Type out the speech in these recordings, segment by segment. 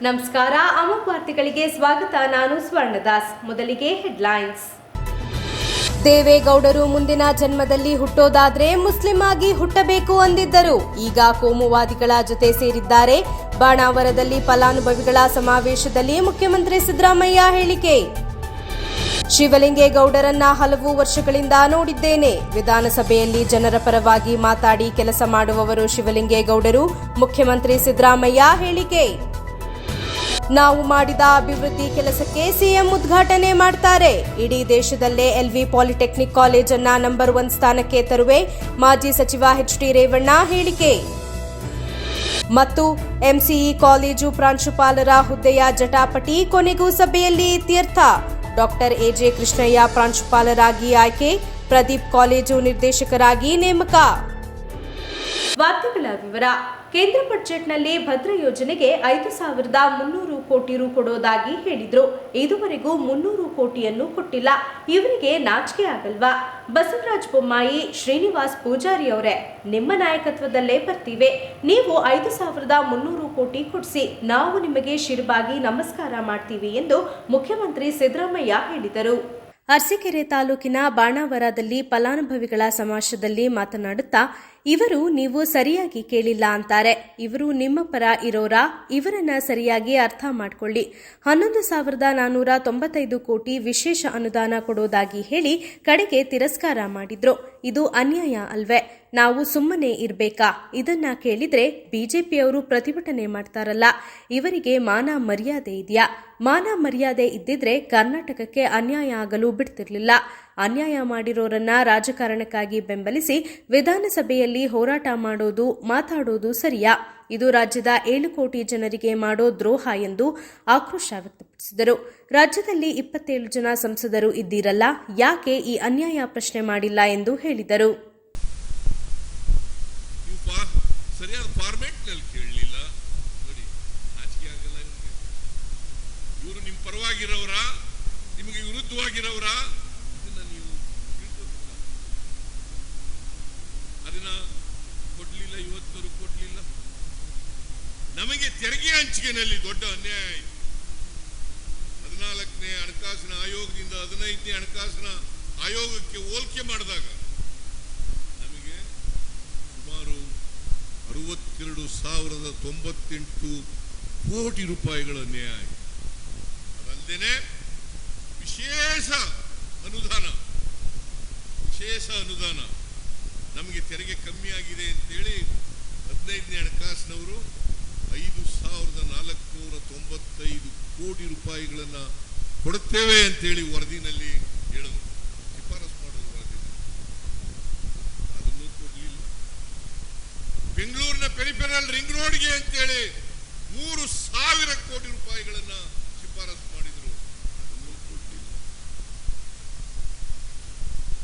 ನಮಸ್ಕಾರ, ಅಮೋಘ್ ವಾರ್ತೆಗಳಿಗೆ ಸ್ವಾಗತ. ನಾನು ಸ್ವರ್ಣದಾಸ್. ಮೊದಲಿಗೆ ಹೆಡ್ಲೈನ್ಸ್. ದೇವೇಗೌಡರು ಮುಂದಿನ ಜನ್ಮದಲ್ಲಿ ಹುಟ್ಟೋದಾದ್ರೆ ಮುಸ್ಲಿಂ ಆಗಿ ಹುಟ್ಟಬೇಕು ಅಂದಿದ್ದರು. ಈಗ ಕೋಮುವಾದಿಗಳ ಜೊತೆ ಸೇರಿದ್ದಾರೆ. ಬಾಣಾವರದಲ್ಲಿ ಫಲಾನುಭವಿಗಳ ಸಮಾವೇಶದಲ್ಲಿ ಮುಖ್ಯಮಂತ್ರಿ ಸಿದ್ದರಾಮಯ್ಯ ಹೇಳಿಕೆ. ಶಿವಲಿಂಗೇಗೌಡರನ್ನ ಹಲವು ವರ್ಷಗಳಿಂದ ನೋಡಿದ್ದೇನೆ. ವಿಧಾನಸಭೆಯಲ್ಲಿ ಜನರ ಪರವಾಗಿ ಮಾತಾಡಿ ಕೆಲಸ ಮಾಡುವವರು ಶಿವಲಿಂಗೇಗೌಡರು. ಮುಖ್ಯಮಂತ್ರಿ ಸಿದ್ದರಾಮಯ್ಯ ಹೇಳಿಕೆ. ನಾವು ಮಾಡಿದ ಅಭಿವೃದ್ಧಿ ಕೆಲಸಕ್ಕೆ ಸಿಎಂ ಉದ್ಘಾಟನೆ ಮಾಡ್ತಾರೆ. ಇಡೀ ದೇಶದಲ್ಲೇ ಎಲ್ವಿ ಪಾಲಿಟೆಕ್ನಿಕ್ ಕಾಲೇಜನ್ನ ನಂಬರ್ 1 ಸ್ಥಾನಕ್ಕೆ ತರುವೆ. ಮಾಜಿ ಸಚಿವ ಎಚ್.ಡಿ. ರೇವಣ್ಣ ಹೇಳಿಕೆ. ಮತ್ತು ಎಂಸಿಇ ಕಾಲೇಜು ಪ್ರಾಂಶುಪಾಲರ ಹುದ್ದೆಯ ಜಟಾಪಟಿ, ಕೊನೆಗೂ ಸಭೆಯಲ್ಲಿ ಇತ್ಯರ್ಥ. ಡಾಕ್ಟರ್ ಎಜೆ ಕೃಷ್ಣಯ್ಯ ಪ್ರಾಂಶುಪಾಲರಾಗಿ ಆಯ್ಕೆ. ಪ್ರದೀಪ್ ಕಾಲೇಜು ನಿರ್ದೇಶಕರಾಗಿ ನೇಮಕ. ವಾರ್ತೆಗಳ ವಿವರ. ಕೇಂದ್ರ ಬಜೆಟ್ನಲ್ಲಿ ಭದ್ರಾ ಯೋಜನೆಗೆ 5,300 ಕೋಟಿ ರು ಕೊಡೋದಾಗಿ ಹೇಳಿದ್ರು. ಇದುವರೆಗೂ 300 ಕೋಟಿಯನ್ನು ಕೊಟ್ಟಿಲ್ಲ. ಇವರಿಗೆ ನಾಚಿಕೆ ಆಗಲ್ವಾ? ಬಸವರಾಜ ಬೊಮ್ಮಾಯಿ, ಶ್ರೀನಿವಾಸ್ ಪೂಜಾರಿ ಅವರೇ, ನಿಮ್ಮ ನಾಯಕತ್ವದಲ್ಲೇ ಬರ್ತೀವಿ. ನೀವು 5,300 ಕೋಟಿ ಕೊಡಿಸಿ, ನಾವು ನಿಮಗೆ ಶಿರಬಾಗಿ ನಮಸ್ಕಾರ ಮಾಡ್ತೀವಿ ಎಂದು ಮುಖ್ಯಮಂತ್ರಿ ಸಿದ್ದರಾಮಯ್ಯ ಹೇಳಿದರು. ಅರಸೀಕೆರೆ ತಾಲೂಕಿನ ಬಾಣಾವರದಲ್ಲಿ ಫಲಾನುಭವಿಗಳ ಸಮಾವೇಶದಲ್ಲಿ ಮಾತನಾಡುತ್ತಾ, ಇವರು ನೀವು ಸರಿಯಾಗಿ ಕೇಳಿಲ್ಲ ಅಂತಾರೆ. ಇವರು ನಿಮ್ಮ ಪರ ಇರೋರಾ? ಇವರನ್ನ ಸರಿಯಾಗಿ ಅರ್ಥ ಮಾಡ್ಕೊಳ್ಳಿ. 11,495 ಕೋಟಿ ವಿಶೇಷ ಅನುದಾನ ಕೊಡೋದಾಗಿ ಹೇಳಿ ಕಡೆಗೆ ತಿರಸ್ಕಾರ ಮಾಡಿದ್ರು. ಇದು ಅನ್ಯಾಯ ಅಲ್ವೇ? ನಾವು ಸುಮ್ಮನೆ ಇರಬೇಕಾ? ಇದನ್ನ ಕೇಳಿದ್ರೆ ಬಿಜೆಪಿಯವರು ಪ್ರತಿಭಟನೆ ಮಾಡ್ತಾರಲ್ಲ, ಇವರಿಗೆ ಮಾನ ಮರ್ಯಾದೆ ಇದೆಯಾ? ಮಾನ ಮರ್ಯಾದೆ ಇದ್ದಿದ್ರೆ ಕರ್ನಾಟಕಕ್ಕೆ ಅನ್ಯಾಯ ಆಗಲು ಬಿಡ್ತಿರ್ಲಿಲ್ಲ. ಅನ್ಯಾಯ ಮಾಡಿರೋರನ್ನ ರಾಜಕಾರಣಕ್ಕಾಗಿ ಬೆಂಬಲಿಸಿ ವಿಧಾನಸಭೆಯಲ್ಲಿ ಹೋರಾಟ ಮಾಡೋದು, ಮಾತಾಡೋದು ಸರಿಯಾ? ಇದು ರಾಜ್ಯದ 7 ಕೋಟಿ ಜನರಿಗೆ ಮಾಡೋ ದ್ರೋಹ ಎಂದು ಆಕ್ರೋಶ ವ್ಯಕ್ತಪಡಿಸಿದರು. ರಾಜ್ಯದಲ್ಲಿ 27 ಜನ ಸಂಸದರು ಇದ್ದೀರಲ್ಲ, ಯಾಕೆ ಈ ಅನ್ಯಾಯ ಪ್ರಶ್ನೆ ಮಾಡಿಲ್ಲ ಎಂದು ಹೇಳಿದರು. ಸರಿಯಾದ ಫಾರ್ಮೆಟ್ ನಲ್ಲಿ ಕೇಳಲಿಲ್ಲ ನೋಡಿ, ನಾಚಿಕೆ ಆಗಲ್ಲ ಇವ್ರಿಗೆ. ಇವರು ನಿಮ್ಮ ಪರವಾಗಿರೋರ, ನಿಮಗೆ ವಿರುದ್ಧವಾಗಿರೋರ, ಇದನ್ನ ನೀವು ತಿಳ್ಕೋತಿಲ್ಲ. ಅದನ್ನ ಕೊಡ್ಲಿಲ್ಲ, ಇವತ್ತವರು ಕೊಡ್ಲಿಲ್ಲ. ನಮಗೆ ತೆರಿಗೆ ಹಂಚಿಕೆನಲ್ಲಿ ದೊಡ್ಡ ಅನ್ಯಾಯ ಆಯಿತು. 14ನೇ ಹಣಕಾಸಿನ ಆಯೋಗದಿಂದ 15ನೇ ಹಣಕಾಸಿನ ಆಯೋಗಕ್ಕೆ ಹೋಲಿಕೆ ಮಾಡಿದಾಗ ನಮಗೆ ಸುಮಾರು 62,098 ಕೋಟಿ ರೂಪಾಯಿಗಳ ಅನ್ಯಾಯ ಆಯಿತು. ಅದಲ್ಲದೆ ವಿಶೇಷ ಅನುದಾನ ನಮಗೆ ತೆರಿಗೆ ಕಮ್ಮಿ ಆಗಿದೆ ಅಂತೇಳಿ 15ನೇ ಹಣಕಾಸಿನವರು 5,495 ಕೋಟಿ ರೂಪಾಯಿಗಳನ್ನ ಕೊಡುತ್ತೇವೆ ಅಂತೇಳಿ ವರದಿನಲ್ಲಿ ಹೇಳಿದ್ರು, ಶಿಫಾರಸು ಮಾಡೋದು ವರದಿ. ಅದನ್ನು ಕೊಡಲಿಲ್ಲ. ಬೆಂಗಳೂರಿನ ಪೆರಿಫೆರಲ್ ರಿಂಗ್ ರೋಡ್ಗೆ ಅಂತೇಳಿ 3,000 ಕೋಟಿ ರೂಪಾಯಿಗಳನ್ನ ಶಿಫಾರಸು ಮಾಡಿದ್ರು, ಅದನ್ನು ಕೊಡಲಿಲ್ಲ.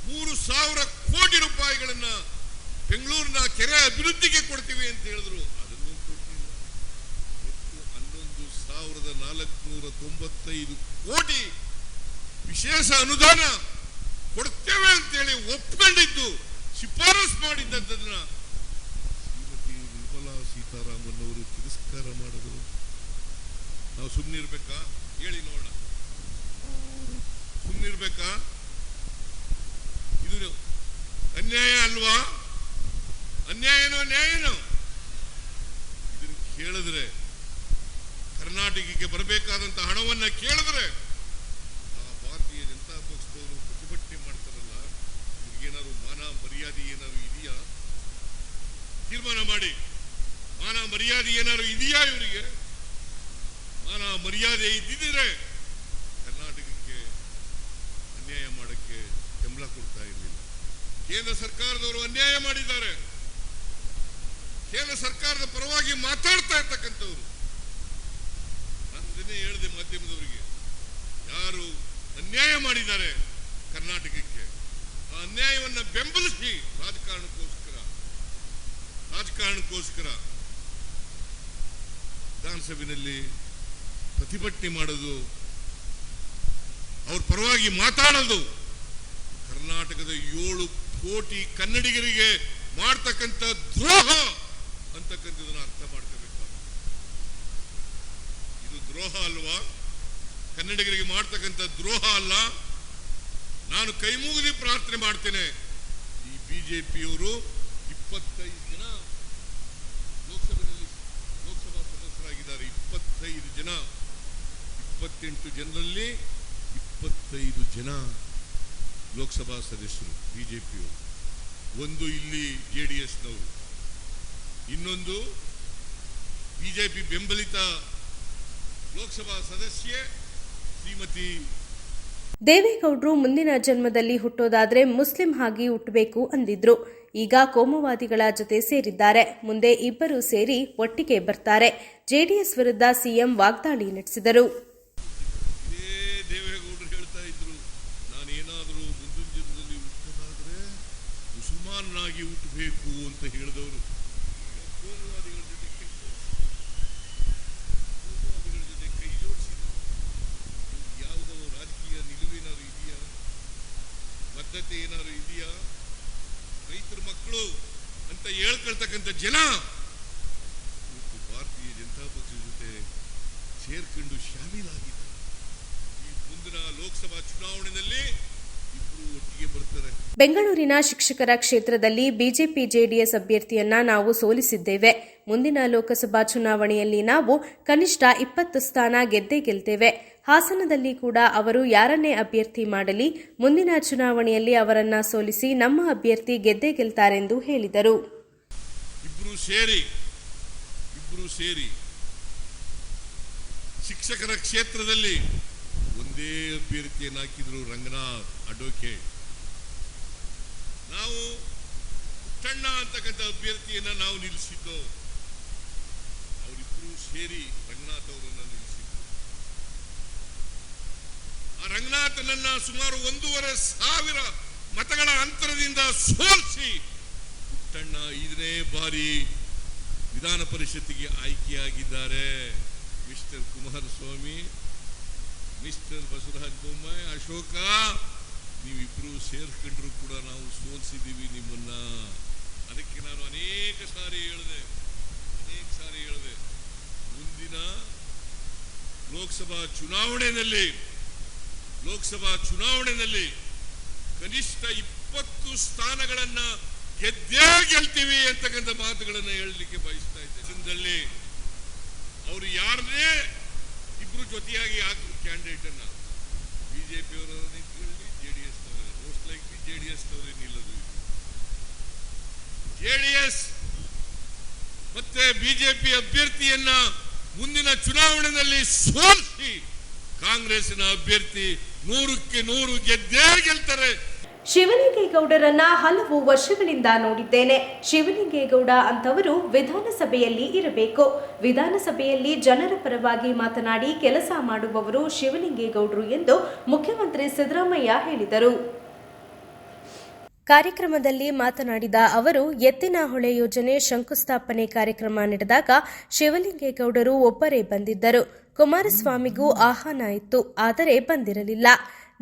3,000 ಕೋಟಿ ರೂಪಾಯಿಗಳನ್ನ ಬೆಂಗಳೂರಿನ ಕೆರೆ ಅಭಿವೃದ್ಧಿಗೆ ಕೊಡ್ತೀವಿ ಅಂತ ಹೇಳಿದ್ರು, ಅದನ್ನು ಕೊಡಲಿಲ್ಲ. ಒಟ್ಟು 11,495 ಕೋಟಿ ವಿಶೇಷ ಅನುದಾನ ಕೊಡ್ತೇವೆ ಅಂತೇಳಿ ಒಪ್ಕೊಂಡಿದ್ದು, ಶಿಫಾರಸು ಮಾಡಿದ್ದನ್ನ ಶ್ರೀಮತಿ ನಿರ್ಮಲಾ ಸೀತಾರಾಮನ್ ಅವರು ತಿರಸ್ಕಾರ ಮಾಡಿದ್ರು. ನಾವು ಸುಮ್ಮನಿರ್ಬೇಕಾ? ಹೇಳಿ ನೋಡೋಣ, ಸುಮ್ಮನಿರ್ಬೇಕಾ? ಇದು ಅನ್ಯಾಯ ಅಲ್ವಾ? ಅನ್ಯಾಯನೋ ನ್ಯಾಯನೋ? ಇದನ್ನು ಕೇಳಿದ್ರೆ, ಕರ್ನಾಟಕಕ್ಕೆ ಬರಬೇಕಾದಂತ ಹಣವನ್ನ ಕೇಳಿದ್ರೆ ಆ ಭಾರತೀಯ ಜನತಾ ಪಕ್ಷದವರು ಪ್ರತಿಭಟನೆ ಮಾಡ್ತಾರಲ್ಲ, ಇವ್ರಿಗೇನಾದ್ರು ಮಾನ ಮರ್ಯಾದೆ ಏನಾದ್ರು ಇದೆಯಾ? ತೀರ್ಮಾನ ಮಾಡಿ. ಮಾನ ಮರ್ಯಾದೆ ಏನಾದ್ರು ಇದೆಯಾ ಇವರಿಗೆ? ಮಾನ ಮರ್ಯಾದೆ ಇದ್ದಿದ್ರೆ ಕರ್ನಾಟಕಕ್ಕೆ ಅನ್ಯಾಯ ಮಾಡಕ್ಕೆ ಬೆಂಬಲ ಕೊಡ್ತಾ ಇರಲಿಲ್ಲ. ಕೇಂದ್ರ ಸರ್ಕಾರದವರು ಅನ್ಯಾಯ ಮಾಡಿದ್ದಾರೆ. ಕೇಂದ್ರ ಸರ್ಕಾರದ ಪರವಾಗಿ ಮಾತಾಡ್ತಾ ಇರ್ತಕ್ಕಂಥವ್ರು. ನಾನು ಇದನ್ನೇ ಹೇಳಿದೆ ಮಾಧ್ಯಮದವರಿಗೆ, ಯಾರು ಅನ್ಯಾಯ ಮಾಡಿದ್ದಾರೆ ಕರ್ನಾಟಕಕ್ಕೆ, ಆ ಅನ್ಯಾಯವನ್ನ ಬೆಂಬಲಿಸಿ ರಾಜಕಾರಣಕ್ಕೋಸ್ಕರ ವಿಧಾನಸಭೆಯಲ್ಲಿ ಪ್ರತಿಭಟನೆ ಮಾಡೋದು, ಅವ್ರ ಪರವಾಗಿ ಮಾತಾಡೋದು ಕರ್ನಾಟಕದ 7 ಕೋಟಿ ಕನ್ನಡಿಗರಿಗೆ ಮಾಡ್ತಕ್ಕಂಥ ದ್ರೋಹ ಅಂತಕ್ಕಂಥದನ್ನ ಅರ್ಥ ಮಾಡ್ಕೋಬೇಕಾಗುತ್ತೆ. ಇದು ದ್ರೋಹ ಅಲ್ವಾ? ಕನ್ನಡಿಗರಿಗೆ ಮಾಡ್ತಕ್ಕಂಥ ದ್ರೋಹ ಅಲ್ಲ? ನಾನು ಕೈ ಮುಗಿದು ಪ್ರಾರ್ಥನೆ ಮಾಡ್ತೇನೆ, ಈ ಬಿಜೆಪಿಯವರು 25 ಜನ ಲೋಕಸಭಾ ಸದಸ್ಯರಾಗಿದ್ದಾರೆ. 25 ಜನ, 28 ಜನರಲ್ಲಿ 25 ಜನ ಲೋಕಸಭಾ ಸದಸ್ಯರು ಬಿಜೆಪಿಯವರು. ಒಂದು ಇಲ್ಲಿ JDSನವರು, ಇನ್ನೊಂದು ಬಿಜೆಪಿ ಬೆಂಬಲಿತ ಲೋಕಸಭಾ ಸದಸ್ಯೆ ಶ್ರೀಮತಿ ದೇವೇಗೌಡರು ಮುಂದಿನ ಜನ್ಮದಲ್ಲಿ ಹುಟ್ಟೋದಾದ್ರೆ ಮುಸ್ಲಿಂ ಆಗಿ ಹುಟ್ಟಬೇಕು ಅಂದಿದ್ರು. ಈಗ ಕೋಮುವಾದಿಗಳ ಜೊತೆ ಸೇರಿದ್ದಾರೆ. ಮುಂದೆ ಇಬ್ಬರು ಸೇರಿ ಒಟ್ಟಿಗೆ ಬರ್ತಾರೆ. ಜೆಡಿಎಸ್ ವಿರುದ್ಧ ಸಿಎಂ ವಾಗ್ದಾಳಿ ನಡೆಸಿದರು. ದೇವೇಗೌಡರು ಹೇಳ್ತಾ ಇದ್ರು, ನಾನೇನಾದರೂ ಮುಂದಿನ ಜನ್ಮದಲ್ಲಿ ಹುಟ್ಟೋದಾದ್ರೆ ಮುಸಲ್ಮಾನನಾಗಿ ಹುಟ್ಟಬೇಕು ಅಂತ ಹೇಳಿದವರು ಕೋಮುವಾದಿಗಳ ಜೊತೆ ಕೈ ಜೋಡಿಸಿದ್ರು. ಯಾವುದೋ ರಾಜಕೀಯ ನಿಲುವೇನಾದ್ರು ಇದೆಯಾ? ಬದ್ಧತೆ ಏನಾದ್ರು ಇದೆಯಾ? ರೈತರ ಮಕ್ಕಳು ಅಂತ ಹೇಳ್ಕೊಳ್ತಕ್ಕಂಥ ಜನ ಭಾರತೀಯ ಜನತಾ ಪಕ್ಷದ ಜೊತೆ ಸೇರ್ಕೊಂಡು ಶಾಮೀಲಾಗಿದ್ದಾರೆ. ಈ ಮುಂದಿನ ಲೋಕಸಭಾ ಚುನಾವಣೆಯಲ್ಲಿ ಇಬ್ಬರು ಒಟ್ಟಿಗೆ ಬರ್ತಾರೆ. ಬೆಂಗಳೂರಿನ ಶಿಕ್ಷಕರ ಕ್ಷೇತ್ರದಲ್ಲಿ ಬಿಜೆಪಿ ಜೆಡಿಎಸ್ ಅಭ್ಯರ್ಥಿಯನ್ನ ನಾವು ಸೋಲಿಸಿದ್ದೇವೆ. ಮುಂದಿನ ಲೋಕಸಭಾ ಚುನಾವಣೆಯಲ್ಲಿ ನಾವು ಕನಿಷ್ಠ 20 ಸ್ಥಾನ ಗೆದ್ದೇ ಗೆಲ್ತೇವೆ. ಹಾಸನದಲ್ಲಿ ಕೂಡ ಅವರು ಯಾರನ್ನೇ ಅಭ್ಯರ್ಥಿ ಮಾಡಲಿ, ಮುಂದಿನ ಚುನಾವಣೆಯಲ್ಲಿ ಅವರನ್ನ ಸೋಲಿಸಿ ನಮ್ಮ ಅಭ್ಯರ್ಥಿ ಗೆದ್ದೇ ಗೆಲ್ತಾರೆಂದು ಹೇಳಿದರು. ಇಬ್ರು ಸೇರಿ ಶಿಕ್ಷಕರ ಕ್ಷೇತ್ರದಲ್ಲಿ ಒಂದೇ ಅಭ್ಯರ್ಥಿಯನ್ನು ಹಾಕಿದ್ರು, ರಂಗನಾಥ್ ಅಡ್ವೊಕೇಟ್. ನಾವು ಪುಟ್ಟಣ್ಣ ಅಂತಕ್ಕಂಥ ಅಭ್ಯರ್ಥಿಯನ್ನ ನಾವು ನಿಲ್ಲಿಸಿದ್ದು, ಅವರಿಬ್ರು ಸೇರಿ ರಂಗನಾಥ್ ಅವರನ್ನ ನಿಲ್ಲಿಸಿದ್ರು. ಆ ರಂಗನಾಥನನ್ನ ಸುಮಾರು 1,500 ಮತಗಳ ಅಂತರದಿಂದ ಸೋಲಿಸಿ ಪುಟ್ಟಣ್ಣ 5ನೇ ಬಾರಿ ವಿಧಾನ ಪರಿಷತ್ತಿಗೆ ಆಯ್ಕೆಯಾಗಿದ್ದಾರೆ. ಮಿಸ್ಟರ್ ಕುಮಾರಸ್ವಾಮಿ, ಮಿಸ್ಟರ್ ಬಸವರಾಜ ಬೊಮ್ಮಾಯಿ, ಅಶೋಕ, ನೀವಿಬ್ರು ಸೇರ್ಕೊಂಡ್ರು ಕೂಡ ನಾವು ಸೋಲಿಸಿದ್ದೀವಿ ನಿಮ್ಮನ್ನ. ಅದಕ್ಕೆ ನಾನು ಅನೇಕ ಸಾರಿ ಹೇಳಿದೆ, ಮುಂದಿನ ಲೋಕಸಭಾ ಚುನಾವಣೆಯಲ್ಲಿ ಕನಿಷ್ಠ 20 ಸ್ಥಾನಗಳನ್ನ ಗೆದ್ದೇ ಗೆಲ್ತೀವಿ ಅಂತಕ್ಕಂಥ ಮಾತುಗಳನ್ನ ಹೇಳಲಿಕ್ಕೆ ಬಯಸ್ತಾ ಇದ್ದೆ. ಅವರು ಯಾರನ್ನೇ ಇಬ್ರು ಜೊತೆಯಾಗಿ ಹಾಕಿದ್ರು ಕ್ಯಾಂಡಿಡೇಟ್ ಅನ್ನ, ಬಿಜೆಪಿ ಅವರ ನಿಂತ್ಕೊಳ್ಳಿ, JDSನವರೇ, ಮೋಸ್ಟ್ ಲೈಕ್ಲಿ JDSನವರೇ ನಿಲ್ಲದು. JDS ಮತ್ತೆ ಬಿಜೆಪಿ ಅಭ್ಯರ್ಥಿಯನ್ನ ಮುಂದಿನ ಚುನಾವಣೆಯಲ್ಲಿ ಸೋಲಿಸಿ ಕಾಂಗ್ರೆಸ್ನ ಅಭ್ಯರ್ಥಿ 100ಕ್ಕೆ 100 ಗೆದ್ದೇ ಗೆಲ್ತಾರೆ. ಶಿವಲಿಂಗೇಗೌಡರನ್ನ ಹಲವು ವರ್ಷಗಳಿಂದ ನೋಡಿದ್ದೇನೆ. ಶಿವಲಿಂಗೇಗೌಡ ಅಂತವರು ವಿಧಾನಸಭೆಯಲ್ಲಿ ಇರಬೇಕು. ವಿಧಾನಸಭೆಯಲ್ಲಿ ಜನರ ಪರವಾಗಿ ಮಾತನಾಡಿ ಕೆಲಸ ಮಾಡುವವರು ಶಿವಲಿಂಗೇಗೌಡರು ಎಂದು ಮುಖ್ಯಮಂತ್ರಿ ಸಿದ್ದರಾಮಯ್ಯ ಹೇಳಿದರು. ಕಾರ್ಯಕ್ರಮದಲ್ಲಿ ಮಾತನಾಡಿದ ಅವರು, ಎತ್ತಿನಹೊಳೆ ಯೋಜನೆ ಶಂಕುಸ್ಥಾಪನೆ ಕಾರ್ಯಕ್ರಮ ನಡೆದಾಗ ಶಿವಲಿಂಗೇಗೌಡರು ಒಬ್ಬರೇ ಬಂದಿದ್ದರು. ಕುಮಾರಸ್ವಾಮಿಗೂ ಆಹ್ವಾನ ಇತ್ತು, ಆದರೆ ಬಂದಿರಲಿಲ್ಲ.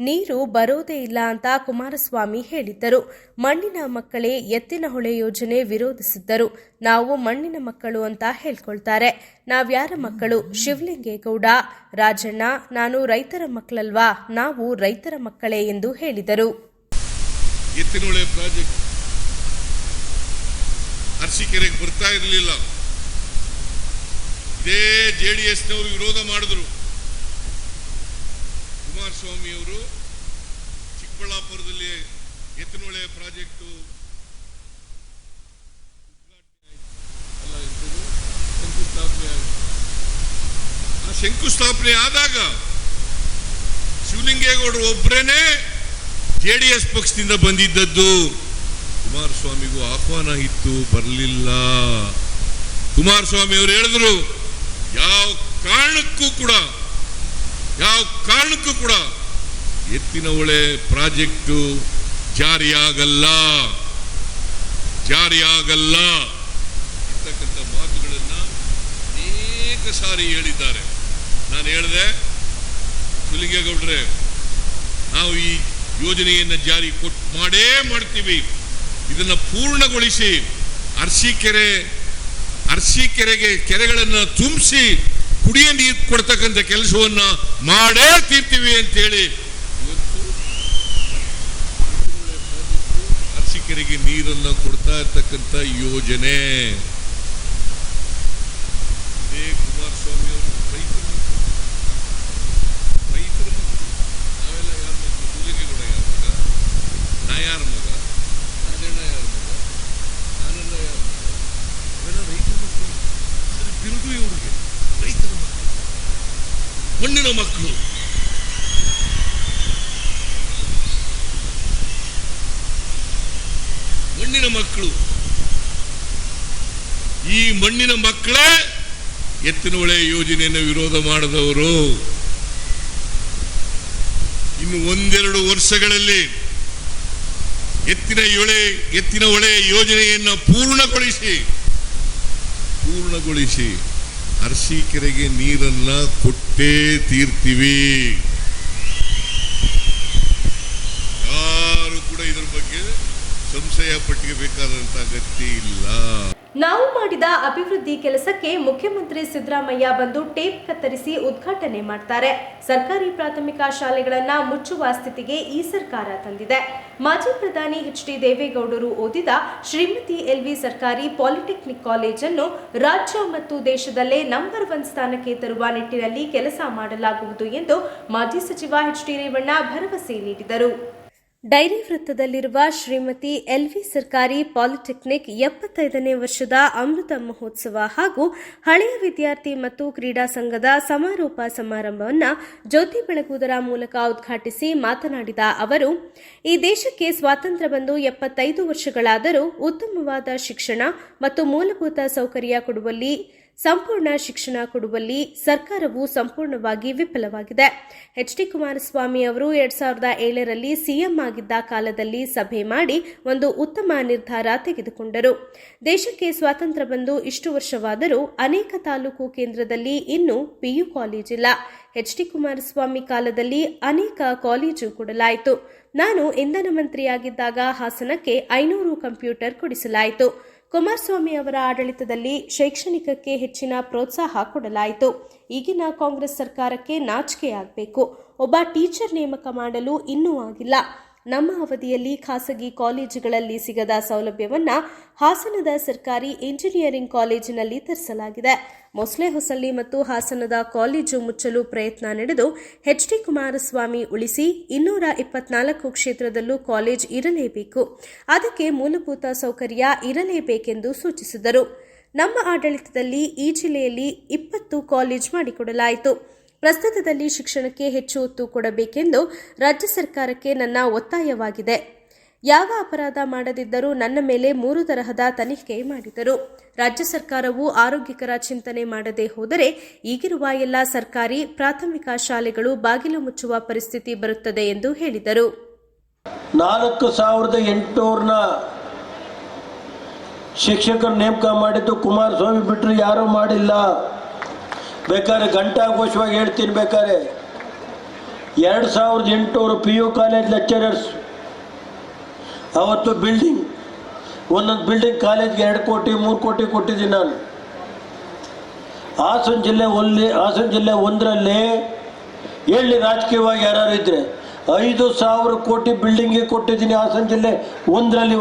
ನೀರು ಬರೋದೇ ಇಲ್ಲ ಅಂತ ಕುಮಾರಸ್ವಾಮಿ ಹೇಳಿದ್ದರು. ಮಣ್ಣಿನ ಮಕ್ಕಳೇ ಎತ್ತಿನಹೊಳೆ ಯೋಜನೆ ವಿರೋಧಿಸಿದ್ದರು. ನಾವು ಮಣ್ಣಿನ ಮಕ್ಕಳು ಅಂತ ಹೇಳ್ಕೊಳ್ತಾರೆ. ನಾವ್ಯಾರ ಮಕ್ಕಳು? ಶಿವಲಿಂಗೇಗೌಡ, ರಾಜಣ್ಣ, ನಾನು ರೈತರ ಮಕ್ಕಳಲ್ವಾ? ನಾವು ರೈತರ ಮಕ್ಕಳೇ ಎಂದು ಹೇಳಿದರು. ಎತ್ತಿನಹೊಳೆ ಪ್ರಾಜೆಕ್ಟ್ ಅರಸೀಕೆರೆಗೆ ಬರ್ತಾ ಇರಲಿಲ್ಲ. ಇದೇ JDSನವರು ವಿರೋಧ ಮಾಡಿದ್ರು. ಕುಮಾರಸ್ವಾಮಿ ಅವರು ಚಿಕ್ಕಬಳ್ಳಾಪುರದಲ್ಲಿ ಎತ್ತಿನಹೊಳೆ ಪ್ರಾಜೆಕ್ಟ್ ಶಂಕುಸ್ಥಾಪನೆ ಆದಾಗ ಶಿವಲಿಂಗೇಗೌಡರು ಒಬ್ಬರೇನೆ JDS ಪಕ್ಷದಿಂದ ಬಂದಿದ್ದದ್ದು. ಕುಮಾರಸ್ವಾಮಿಗೂ ಆಹ್ವಾನ ಇತ್ತು, ಬರಲಿಲ್ಲ. ಕುಮಾರಸ್ವಾಮಿ ಅವರು ಹೇಳಿದ್ರು, ಯಾವ ಕಾರಣಕ್ಕೂ ಕೂಡ ಎತ್ತಿನಹೊಳೆ ಪ್ರಾಜೆಕ್ಟು ಜಾರಿಯಾಗಲ್ಲ ಇರ್ತಕ್ಕಂಥ ಮಾತುಗಳನ್ನ ಅನೇಕ ಸಾರಿ ಹೇಳಿದ್ದಾರೆ. ನಾನು ಹೇಳಿದೆ, ಶಿವಲಿಂಗೇಗೌಡ್ರೆ, ನಾವು ಈ ಯೋಜನೆಯನ್ನು ಜಾರಿ ಮಾಡೇ ಮಾಡ್ತೀವಿ. ಇದನ್ನ ಪೂರ್ಣಗೊಳಿಸಿ ಅರಸೀಕೆರೆಗೆ ಕೆರೆಗಳನ್ನು ತುಂಬಿಸಿ ಕುಡಿಯ ನೀರು ಕೊಡ್ತಕ್ಕಂಥ ಕೆಲಸವನ್ನ ಮಾಡೇ ತೀರ್ತೀವಿ ಅಂತೇಳಿ ಇವತ್ತು ಅರಸೀಕೆರೆಗೆ ನೀರನ್ನ ಕೊಡ್ತಾ ಇರ್ತಕ್ಕಂಥ ಯೋಜನೆ. ಇದೇ ಕುಮಾರಸ್ವಾಮಿ ಅವರು ರೈತರ ನಾವೆಲ್ಲ ಯಾರ ಮಕ್ಕಳು? ಸೂರ್ಯಗೌಡ ಯಾರ ಮಗ? ನಾ ಯಾರ ಮಗ? ರಾಜಣ್ಣ ಯಾರ ಮಗ? ನಾನೆಲ್ಲ ಯಾರ ಮಗ? ಅವೆಲ್ಲ ರೈತರ ಮಕ್ಕಳು. ಆದರೆ ಬಿರುದು ಇವರಿಗೆ ರೈತರ ಮಕ್ಕಳು, ಮಣ್ಣಿನ ಮಕ್ಕಳು. ಮಣ್ಣಿನ ಮಕ್ಕಳು. ಈ ಮಣ್ಣಿನ ಮಕ್ಕಳೇ ಎತ್ತಿನಹೊಳೆ ಯೋಜನೆಯನ್ನು ವಿರೋಧ ಮಾಡಿದವರು. ಇನ್ನು ಒಂದೆರಡು ವರ್ಷಗಳಲ್ಲಿ ಎತ್ತಿನಹೊಳೆ ಯೋಜನೆಯನ್ನು ಪೂರ್ಣಗೊಳಿಸಿ ಅರಸೀಕೆರೆಗೆ ನೀರನ್ನ ಕೊಟ್ಟೇ ತೀರ್ತೀವಿ. ಯಾರು ಕೂಡ ಇದರ ಬಗ್ಗೆ ಸಂಶಯ ಪಟ್ಟಿರಬೇಕಾದಂತ ಅಗತ್ಯ ಇಲ್ಲ. ನಾವು ಮಾಡಿದ ಅಭಿವೃದ್ಧಿ ಕೆಲಸಕ್ಕೆ ಮುಖ್ಯಮಂತ್ರಿ ಸಿದ್ದರಾಮಯ್ಯ ಬಂದು ಟೇಪ್ ಕತ್ತರಿಸಿ ಉದ್ಘಾಟನೆ ಮಾಡ್ತಾರೆ. ಸರ್ಕಾರಿ ಪ್ರಾಥಮಿಕ ಶಾಲೆಗಳನ್ನ ಮುಚ್ಚುವ ಸ್ಥಿತಿಗೆ ಈ ಸರ್ಕಾರ ತಂದಿದೆ. ಮಾಜಿ ಪ್ರಧಾನಿ ಎಚ್ ಡಿ ದೇವೇಗೌಡರು ಓದಿದ ಶ್ರೀಮತಿ ಎಲ್ವಿ ಸರ್ಕಾರಿ ಪಾಲಿಟೆಕ್ನಿಕ್ ಕಾಲೇಜನ್ನು ರಾಜ್ಯ ಮತ್ತು ದೇಶದಲ್ಲೇ ನಂಬರ್ 1 ಸ್ಥಾನಕ್ಕೆ ತರುವ ನಿಟ್ಟಿನಲ್ಲಿ ಕೆಲಸ ಮಾಡಲಾಗುವುದು ಎಂದು ಮಾಜಿ ಸಚಿವ ಎಚ್ ಡಿ ರೇವಣ್ಣ ಭರವಸೆ ನೀಡಿದರು. ಡೈರಿ ವೃತ್ತದಲ್ಲಿರುವ ಶ್ರೀಮತಿ ಎಲ್ವಿ ಸರ್ಕಾರಿ ಪಾಲಿಟೆಕ್ನಿಕ್ 75ನೇ ವರ್ಷದ ಅಮೃತ ಮಹೋತ್ಸವ ಹಾಗೂ ಹಳೆಯ ವಿದ್ಯಾರ್ಥಿ ಮತ್ತು ಕ್ರೀಡಾ ಸಂಘದ ಸಮಾರೋಪ ಸಮಾರಂಭವನ್ನು ಜ್ಯೋತಿ ಬೆಳಗುವುದರ ಮೂಲಕ ಉದ್ಘಾಟಿಸಿ ಮಾತನಾಡಿದ ಅವರು, ಈ ದೇಶಕ್ಕೆ ಸ್ವಾತಂತ್ರ್ಯ ಬಂದು 75 ವರ್ಷಗಳಾದರೂ ಉತ್ತಮವಾದ ಶಿಕ್ಷಣ ಮತ್ತು ಮೂಲಭೂತ ಸೌಕರ್ಯ ಕೊಡುವಲ್ಲಿ ಸಂಪೂರ್ಣ ಶಿಕ್ಷಣ ಕೊಡುವಲ್ಲಿ ಸರ್ಕಾರವು ಸಂಪೂರ್ಣವಾಗಿ ವಿಫಲವಾಗಿದೆ. ಎಚ್ ಡಿ ಕುಮಾರಸ್ವಾಮಿ ಅವರು 2007ರಲ್ಲಿ ಸಿಎಂ ಆಗಿದ್ದ ಕಾಲದಲ್ಲಿ ಸಭೆ ಮಾಡಿ ಒಂದು ಉತ್ತಮ ನಿರ್ಧಾರ ತೆಗೆದುಕೊಂಡರು. ದೇಶಕ್ಕೆ ಸ್ವಾತಂತ್ರ್ಯ ಬಂದು ಇಷ್ಟು ವರ್ಷವಾದರೂ ಅನೇಕ ತಾಲೂಕು ಕೇಂದ್ರದಲ್ಲಿ ಇನ್ನೂ ಪಿಯು ಕಾಲೇಜ್ ಇಲ್ಲ. ಎಚ್ ಡಿ ಕುಮಾರಸ್ವಾಮಿ ಕಾಲದಲ್ಲಿ ಅನೇಕ ಕಾಲೇಜು ಕೊಡಲಾಯಿತು. ನಾನು ಇಂಧನ ಮಂತ್ರಿಯಾಗಿದ್ದಾಗ ಹಾಸನಕ್ಕೆ 500 ಕಂಪ್ಯೂಟರ್ ಕೊಡಿಸಲಾಯಿತು. ಕುಮಾರಸ್ವಾಮಿ ಅವರ ಆಡಳಿತದಲ್ಲಿ ಶೈಕ್ಷಣಿಕಕ್ಕೆ ಹೆಚ್ಚಿನ ಪ್ರೋತ್ಸಾಹ ಕೊಡಲಾಯಿತು. ಈಗಿನ ಕಾಂಗ್ರೆಸ್ ಸರ್ಕಾರಕ್ಕೆ ನಾಚಿಕೆಯಾಗಬೇಕು. ಒಬ್ಬ ಟೀಚರ್ ನೇಮಕ ಮಾಡಲು ಇನ್ನೂ ಆಗಿಲ್ಲ. ನಮ್ಮ ಅವಧಿಯಲ್ಲಿ ಖಾಸಗಿ ಕಾಲೇಜುಗಳಲ್ಲಿ ಸಿಗದ ಸೌಲಭ್ಯವನ್ನು ಹಾಸನದ ಸರ್ಕಾರಿ ಇಂಜಿನಿಯರಿಂಗ್ ಕಾಲೇಜಿನಲ್ಲಿ ತರಿಸಲಾಗಿದೆ. ಮೊಸಳೆ ಹೊಸಳ್ಳಿ ಮತ್ತು ಹಾಸನದ ಕಾಲೇಜು ಮುಚ್ಚಲು ಪ್ರಯತ್ನ ನಡೆದು ಎಚ್ ಡಿ ಕುಮಾರಸ್ವಾಮಿ ಉಳಿಸಿ 224 ಕ್ಷೇತ್ರದಲ್ಲೂ ಕಾಲೇಜ್ ಇರಲೇಬೇಕು. ಅದಕ್ಕೆ ಮೂಲಭೂತ ಸೌಕರ್ಯ ಇರಲೇಬೇಕೆಂದು ಸೂಚಿಸಿದರು. ನಮ್ಮ ಆಡಳಿತದಲ್ಲಿ ಈ ಜಿಲ್ಲೆಯಲ್ಲಿ 20 ಕಾಲೇಜ್ ಮಾಡಿಕೊಡಲಾಯಿತು. ಪ್ರಸ್ತುತದಲ್ಲಿ ಶಿಕ್ಷಣಕ್ಕೆ ಹೆಚ್ಚು ಒತ್ತು ಕೊಡಬೇಕೆಂದು ರಾಜ್ಯ ಸರ್ಕಾರಕ್ಕೆ ನನ್ನ ಒತ್ತಾಯವಾಗಿದೆ. ಯಾವ ಅಪರಾಧ ಮಾಡದಿದ್ದರೂ ನನ್ನ ಮೇಲೆ 3 ತರಹದ ತನಿಖೆ ಮಾಡಿದರು. ರಾಜ್ಯ ಸರ್ಕಾರವು ಆರೋಗ್ಯಕರ ಚಿಂತನೆ ಮಾಡದೆ ಹೋದರೆ ಈಗಿರುವ ಎಲ್ಲ ಸರ್ಕಾರಿ ಪ್ರಾಥಮಿಕ ಶಾಲೆಗಳು ಬಾಗಿಲು ಮುಚ್ಚುವ ಪರಿಸ್ಥಿತಿ ಬರುತ್ತದೆ ಎಂದು ಹೇಳಿದರು. 4800ನ ಶಿಕ್ಷಕರ ನೇಮಕ ಮಾಡಿದ್ದು ಕುಮಾರಸ್ವಾಮಿ ಬಿಟ್ಟರೆ ಯಾರೂ ಮಾಡಿಲ್ಲ. ಬೇಕಾದ್ರೆ ಘಂಟಾಘೋಷವಾಗಿ ಹೇಳ್ತೀನಿ. ಬೇಕಾದ್ರೆ 2800 PU ಕಾಲೇಜ್ ಲೆಕ್ಚರರ್ಸ್. ಅವತ್ತು ಬಿಲ್ಡಿಂಗ್, ಒಂದೊಂದು ಬಿಲ್ಡಿಂಗ್ ಕಾಲೇಜ್ಗೆ 2 ಕೋಟಿ 3 ಕೋಟಿ ಕೊಟ್ಟಿದ್ದೀನಿ ನಾನು. ಹಾಸನ ಜಿಲ್ಲೆ ಒಂದರಲ್ಲಿ ಹೇಳಿ ರಾಜಕೀಯವಾಗಿ ಯಾರು ಇದ್ರೆ 5000 ಕೋಟಿ ಬಿಲ್ಡಿಂಗ್ಗೆ ಕೊಟ್ಟಿದ್ದೀನಿ ಹಾಸನ ಜಿಲ್ಲೆ ಒಂದರಲ್ಲಿ.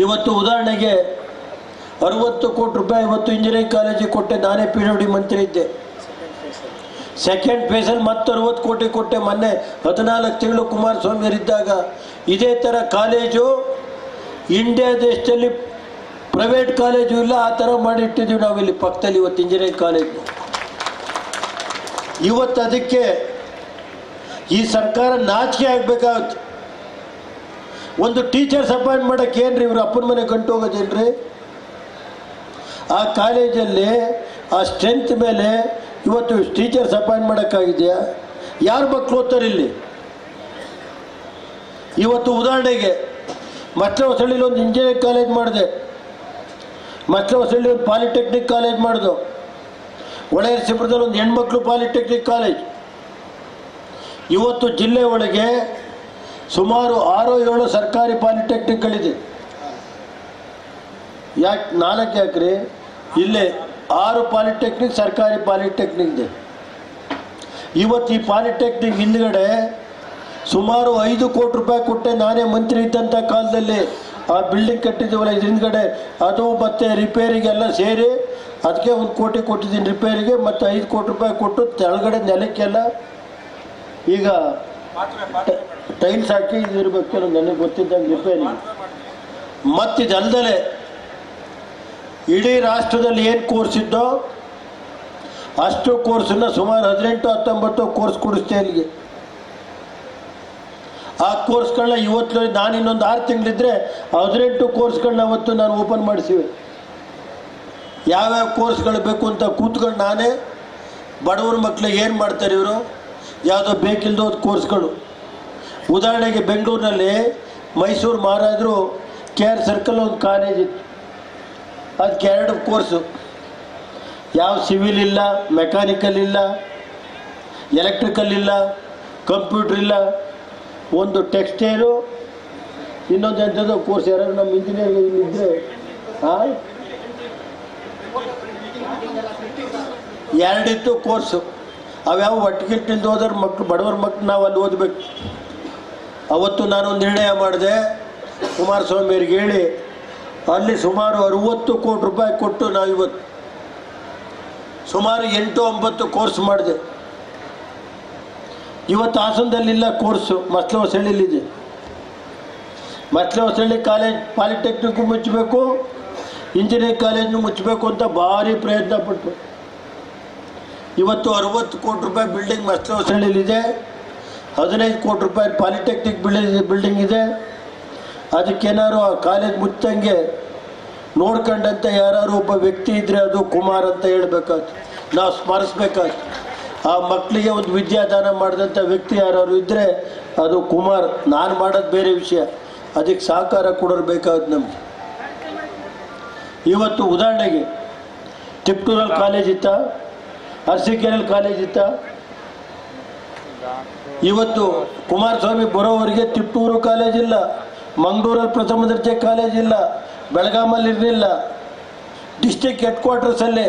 ಇವತ್ತು ಉದಾಹರಣೆಗೆ 60 ಕೋಟಿ ರೂಪಾಯಿ ಇವತ್ತು ಇಂಜಿನಿಯರಿಂಗ್ ಕಾಲೇಜಿಗೆ ಕೊಟ್ಟೆ. ನಾನೇ PWD ಮಂತ್ರಿ ಇದ್ದೆ. ಸೆಕೆಂಡ್ ಫೇಸಲ್ಲಿ ಮತ್ತೆ 60 ಕೋಟಿ ಕೊಟ್ಟೆ. ಮೊನ್ನೆ 14 ತಿಂಗಳು ಕುಮಾರಸ್ವಾಮಿ ಅವರಿದ್ದಾಗ ಇದೇ ಥರ ಕಾಲೇಜು ಇಂಡಿಯಾ ದೇಶದಲ್ಲಿ ಪ್ರೈವೇಟ್ ಕಾಲೇಜು ಇಲ್ಲ, ಆ ಥರ ಮಾಡಿಟ್ಟಿದ್ದೀವಿ ನಾವಿಲ್ಲಿ ಪಕ್ಕದಲ್ಲಿ. ಇವತ್ತು ಇಂಜಿನಿಯರಿಂಗ್ ಕಾಲೇಜು ಇವತ್ತು ಅದಕ್ಕೆ ಈ ಸರ್ಕಾರ ನಾಚಿಕೆ ಆಗಬೇಕಾಗುತ್ತೆ. ಒಂದು ಟೀಚರ್ಸ್ ಅಪಾಯಿಂಟ್ ಮಾಡೋಕ್ಕೆ ಏನ್ರಿ ಇವರು ಅಪ್ಪನ ಮನೆ ಗಂಟು ಹೋಗೋದೇನ್ರಿ? ಆ ಕಾಲೇಜಲ್ಲಿ ಆ ಸ್ಟ್ರೆಂತ್ ಮೇಲೆ ಇವತ್ತು ಟೀಚರ್ಸ್ ಅಪಾಯಿಂಟ್ ಮಾಡೋಕ್ಕಾಗಿದೆಯಾ? ಯಾರು ಮಕ್ಕಳು ಓದ್ತಾರೆ ಇಲ್ಲಿ? ಇವತ್ತು ಉದಾಹರಣೆಗೆ ಮಟ್ಲ ಹೊಸಳ್ಳಿಲಿ ಒಂದು ಇಂಜಿನಿಯರಿಂಗ್ ಕಾಲೇಜ್ ಮಾಡಿದೆ, ಮಟ್ಲ ಹೊಸಳ್ಳಿ ಒಂದು ಪಾಲಿಟೆಕ್ನಿಕ್ ಕಾಲೇಜ್ ಮಾಡಿದು, ಹೊಳೆನರಸೀಪುರದಲ್ಲಿ ಒಂದು ಹೆಣ್ಮಕ್ಳು ಪಾಲಿಟೆಕ್ನಿಕ್ ಕಾಲೇಜ್. ಇವತ್ತು ಜಿಲ್ಲೆ ಒಳಗೆ ಸುಮಾರು 6-7 ಸರ್ಕಾರಿ ಪಾಲಿಟೆಕ್ನಿಕ್ಗಳಿದೆ. 4 ಯಾಕ್ರಿ? ಇಲ್ಲೇ 6 ಪಾಲಿಟೆಕ್ನಿಕ್ ಸರ್ಕಾರಿ ಪಾಲಿಟೆಕ್ನಿಕ್ ಇದೆ. ಇವತ್ತು ಈ ಪಾಲಿಟೆಕ್ನಿಕ್ ಹಿಂದ್ಗಡೆ ಸುಮಾರು 5 ಕೋಟಿ ರೂಪಾಯಿ ಕೊಟ್ಟೆ ನಾನೇ ಮಂತ್ರಿ ಇದ್ದಂಥ ಕಾಲದಲ್ಲಿ ಆ ಬಿಲ್ಡಿಂಗ್ ಕಟ್ಟಿದ್ದೀವಲ್ಲ ಇದ್ರ ಹಿಂದ್ಗಡೆ ಅದು ಮತ್ತು ರಿಪೇರಿಗೆಲ್ಲ ಸೇರಿ ಅದಕ್ಕೆ 1 ಕೋಟಿ ಕೊಟ್ಟಿದ್ದೀನಿ ರಿಪೇರಿಗೆ, ಮತ್ತು 5 ಕೋಟಿ ರೂಪಾಯಿ ಕೊಟ್ಟು ಕೆಳಗಡೆ ನೆಲಕ್ಕೆಲ್ಲ ಈಗ ಟೈಲ್ಸ್ ಹಾಕಿ ಇದಿರಬೇಕು ನನಗೆ ಗೊತ್ತಿದ್ದಂಗೆ ರಿಪೇರಿ. ಮತ್ತು ಇದಲ್ದಲೆ ಇಡೀ ರಾಷ್ಟ್ರದಲ್ಲಿ ಏನು ಕೋರ್ಸ್ ಇದ್ದೋ ಅಷ್ಟು ಕೋರ್ಸನ್ನು ಸುಮಾರು 18-19 ಕೋರ್ಸ್ ಕೊಡಿಸ್ತೆ ಅಲ್ಲಿಗೆ. ಆ ಕೋರ್ಸ್ಗಳನ್ನ ಇವತ್ತು ನಾನು ಇನ್ನೊಂದು 6 ತಿಂಗಳಿದ್ರೆ 18 ಕೋರ್ಸ್ಗಳನ್ನ ಅವತ್ತು ನಾನು ಓಪನ್ ಮಾಡಿಸಿವೆ. ಯಾವ್ಯಾವ ಕೋರ್ಸ್ಗಳು ಬೇಕು ಅಂತ ಕೂತ್ಕೊಂಡು ನಾನೇ ಬಡವ್ರ ಮಕ್ಕಳಿಗೆ ಏನು ಮಾಡ್ತಾರೆ ಇವರು ಯಾವುದೋ ಬೇಕಿಲ್ದೋದ ಕೋರ್ಸ್ಗಳು. ಉದಾಹರಣೆಗೆ ಬೆಂಗಳೂರಿನಲ್ಲಿ ಮೈಸೂರು ಮಹಾರಾಜರು KR ಸರ್ಕಲ್ ಒಂದು ಕಾಲೇಜ್ ಇತ್ತು, ಅದಕ್ಕೆ 2 ಕೋರ್ಸು, ಯಾವ ಸಿವಿಲ್ ಇಲ್ಲ, ಮೆಕ್ಯಾನಿಕಲ್ ಇಲ್ಲ, ಎಲೆಕ್ಟ್ರಿಕಲ್ ಇಲ್ಲ, ಕಂಪ್ಯೂಟರ್ ಇಲ್ಲ, ಒಂದು ಟೆಕ್ಸ್ಟೈಲು, ಇನ್ನೊಂದು ಎಂಥದ್ದು ಕೋರ್ಸ್. ಯಾರು ನಮ್ಮ ಇಂಜಿನಿಯರ್ ಇದ್ದರೆ 2 ಇತ್ತು ಕೋರ್ಸು. ಅವ್ಯಾವ ಒಟ್ಟಿಗೆಟ್ಟಿಂದ ಹೋದ್ರೆ ಮಕ್ಕಳು ಬಡವರ ಮಕ್ಕಳು ನಾವು ಅಲ್ಲಿ ಓದಬೇಕು. ಅವತ್ತು ನಾನೊಂದು ನಿರ್ಣಯ ಮಾಡಿದೆ, ಕುಮಾರಸ್ವಾಮಿ ಅವ್ರಿಗೆ ಹೇಳಿ ಅಲ್ಲಿ ಸುಮಾರು 60 ಕೋಟಿ ರೂಪಾಯಿ ಕೊಟ್ಟು ನಾವು ಇವತ್ತು ಸುಮಾರು 8-9 ಕೋರ್ಸ್ ಮಾಡಿದೆ. ಇವತ್ತು ಹಾಸನದಲ್ಲಿಲ್ಲ ಕೋರ್ಸು, ಮಸ್ಲೆ ಹೊಸಳ್ಳಿಲಿದೆ. ಮಸ್ಲೆ ಹೊಸಳ್ಳಿ ಕಾಲೇಜ್ ಪಾಲಿಟೆಕ್ನಿಕ್ಕು ಮುಚ್ಚಬೇಕು, ಇಂಜಿನಿಯರಿಂಗ್ ಕಾಲೇಜ್ನು ಮುಚ್ಚಬೇಕು ಅಂತ ಭಾರಿ ಪ್ರಯತ್ನ ಪಟ್ಟು ಇವತ್ತು 60 ಕೋಟಿ ರೂಪಾಯಿ ಬಿಲ್ಡಿಂಗ್ ಮಸ್ಲೆ ಹೊಸಳ್ಳಿಲಿದೆ, 15 ಕೋಟಿ ರೂಪಾಯಿ ಪಾಲಿಟೆಕ್ನಿಕ್ ಬಿಲ್ಡಿಂಗ್ ಇದೆ. ಅದಕ್ಕೇನಾದ್ರು ಆ ಕಾಲೇಜ್ ಮುಚ್ಚಂಗೆ ನೋಡ್ಕೊಂಡಂತ ಯಾರು ಒಬ್ಬ ವ್ಯಕ್ತಿ ಇದ್ದರೆ ಅದು ಕುಮಾರ್ ಅಂತ ಹೇಳ್ಬೇಕಾಯ್ತು, ನಾವು ಸ್ಮರಿಸ್ಬೇಕಾಯ್ತು. ಆ ಮಕ್ಕಳಿಗೆ ಒಂದು ವಿದ್ಯಾದಾನ ಮಾಡಿದಂಥ ವ್ಯಕ್ತಿ ಯಾರು ಇದ್ದರೆ ಅದು ಕುಮಾರ್. ನಾನು ಮಾಡೋದು ಬೇರೆ ವಿಷಯ, ಅದಕ್ಕೆ ಸಹಕಾರ ಕೊಡೋರು ಬೇಕಾಗುತ್ತೆ ನಮಗೆ. ಇವತ್ತು ಉದಾಹರಣೆಗೆ ತಿಪ್ಟೂರಲ್ಲಿ ಕಾಲೇಜ್ ಇತ್ತ, ಅರಸೀಕೆರೆಯಲ್ಲಿ ಕಾಲೇಜ್ ಇತ್ತ. ಇವತ್ತು ಕುಮಾರಸ್ವಾಮಿ ಬರೋವರೆಗೆ ತಿಪ್ಟೂರು ಕಾಲೇಜ್ ಇಲ್ಲ, ಮಂಗಳೂರಲ್ಲಿ ಪ್ರಥಮ ದರ್ಜೆ ಕಾಲೇಜ್ ಇಲ್ಲ, ಬೆಳಗಾಮಲ್ಲಿ ಇರಲಿಲ್ಲ, ಡಿಸ್ಟಿಕ್ ಹೆಡ್ ಕ್ವಾರ್ಟರ್ಸಲ್ಲೇ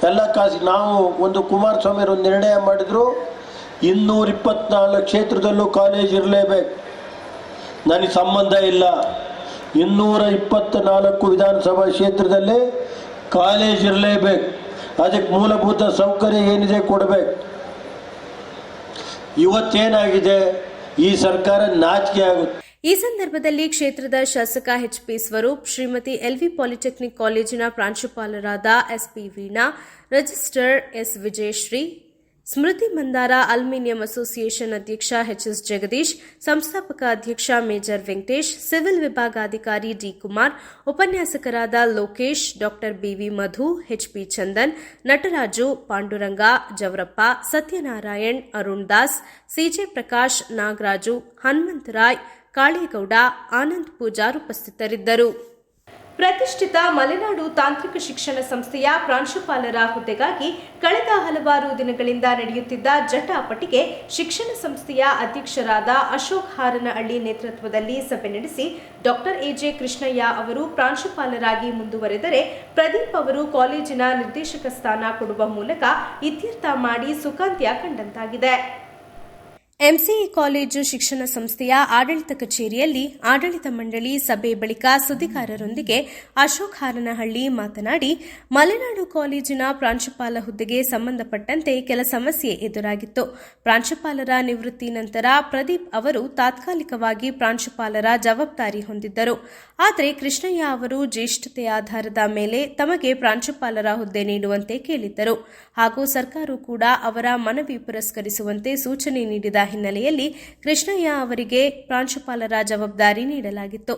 ಎಲ್ಲ ನಾವು ಒಂದು ಕುಮಾರಸ್ವಾಮಿ ಒಂದು ನಿರ್ಣಯ ಮಾಡಿದ್ರು, 224 ಕ್ಷೇತ್ರದಲ್ಲೂ ಕಾಲೇಜ್ ಇರಲೇಬೇಕು. ನನಗೆ ಸಂಬಂಧ ಇಲ್ಲ, 224 ವಿಧಾನಸಭಾ ಕ್ಷೇತ್ರದಲ್ಲೇ ಕಾಲೇಜ್ ಇರಲೇಬೇಕು. ಅದಕ್ಕೆ ಮೂಲಭೂತ ಸೌಕರ್ಯ ಏನಿದೆ ಕೊಡಬೇಕು. ಇವತ್ತೇನಾಗಿದೆ, ಈ ಸರ್ಕಾರ ನಾಚಿಕೆ ಆಗುತ್ತೆ. ಈ ಸಂದರ್ಭದಲ್ಲಿ ಕ್ಷೇತ್ರದ ಶಾಸಕ HP Swaroop, Shrimati LV polytechnic ಕಾಲೇಜಿನ ಪ್ರಾಂಶುಪಾಲರಾದ SP Veena, registrar S Vijayashree, Smriti Mandara aluminium association ಅಧ್ಯಕ್ಷ HS ಜಗದೀಶ್, ಸಂಸ್ಥಾಪಕ ಅಧ್ಯಕ್ಷ ಮೇಜರ್ ವೆಂಕಟೇಶ್, ಸಿವಿಲ್ ವಿಭಾಗಾಧಿಕಾರಿ D ಕುಮಾರ್, ಉಪನ್ಯಾಸಕರಾದ ಲೋಕೇಶ್, ಡಾ BV ಮಧು, HP ಚಂದನ್, ನಟರಾಜು, ಪಾಂಡುರಂಗ, ಜವರಪ್ಪ, ಸತ್ಯನಾರಾಯಣ್, ಅರುಣ್ ದಾಸ್, CJ ಪ್ರಕಾಶ್, ನಾಗರಾಜು, ಹನುಮಂತರಾಯ್, ಕಾಳೇಗೌಡ, ಆನಂದ್ ಪೂಜಾರ್ ಉಪಸ್ಥಿತರಿದ್ದರು. ಪ್ರತಿಷ್ಠಿತ ಮಲೆನಾಡು ತಾಂತ್ರಿಕ ಶಿಕ್ಷಣ ಸಂಸ್ಥೆಯ ಪ್ರಾಂಶುಪಾಲರ ಹುದ್ದೆಗಾಗಿ ಕಳೆದ ಹಲವಾರು ದಿನಗಳಿಂದ ನಡೆಯುತ್ತಿದ್ದ ಜಟಾಪಟಿಗೆ ಶಿಕ್ಷಣ ಸಂಸ್ಥೆಯ ಅಧ್ಯಕ್ಷರಾದ ಅಶೋಕ್ ಹಾರನಹಳ್ಳಿ ನೇತೃತ್ವದಲ್ಲಿ ಸಭೆ ನಡೆಸಿ ಡಾ AJ ಕೃಷ್ಣಯ್ಯ ಅವರು ಪ್ರಾಂಶುಪಾಲರಾಗಿ ಮುಂದುವರೆದರೆ ಪ್ರದೀಪ್ ಅವರು ಕಾಲೇಜಿನ ನಿರ್ದೇಶಕ ಸ್ಥಾನ ಕೊಡುವ ಮೂಲಕ ಇತ್ಯರ್ಥ ಮಾಡಿ ಸುಖಾಂತ್ಯ ಕಂಡಂತಾಗಿದೆ. MCE ಕಾಲೇಜು ಶಿಕ್ಷಣ ಸಂಸ್ಥೆಯ ಆಡಳಿತ ಕಚೇರಿಯಲ್ಲಿ ಆಡಳಿತ ಮಂಡಳಿ ಸಭೆ ಬಳಿಕ ಸುದ್ದಿಗಾರರೊಂದಿಗೆ ಅಶೋಕ್ ಹಾರನಹಳ್ಳಿ ಮಾತನಾಡಿ, ಮಲೆನಾಡು ಕಾಲೇಜಿನ ಪ್ರಾಂಶುಪಾಲ ಹುದ್ದೆಗೆ ಸಂಬಂಧಪಟ್ಟಂತೆ ಕೆಲ ಸಮಸ್ಯೆ ಎದುರಾಗಿತ್ತು. ಪ್ರಾಂಶುಪಾಲರ ನಿವೃತ್ತಿ ನಂತರ ಪ್ರದೀಪ್ ಅವರು ತಾತ್ಕಾಲಿಕವಾಗಿ ಪ್ರಾಂಶುಪಾಲರ ಜವಾಬ್ದಾರಿ ಹೊಂದಿದ್ದರು. ಆದರೆ ಕೃಷ್ಣಯ್ಯ ಅವರು ಜ್ಯೇಷ್ಠತೆಯ ಆಧಾರದ ಮೇಲೆ ತಮಗೆ ಪ್ರಾಂಶುಪಾಲರ ಹುದ್ದೆ ನೀಡುವಂತೆ ಕೇಳಿದ್ದರು ಹಾಗೂ ಸರ್ಕಾರವೂ ಕೂಡ ಅವರ ಮನವಿ ಪುರಸ್ಕರಿಸುವಂತೆ ಸೂಚನೆ ನೀಡಿದ ಹಿನ್ನೆಲೆಯಲ್ಲಿ ಕೃಷ್ಣಯ್ಯ ಅವರಿಗೆ ಪ್ರಾಂಶುಪಾಲರ ಜವಾಬ್ದಾರಿ ನೀಡಲಾಗಿತ್ತು.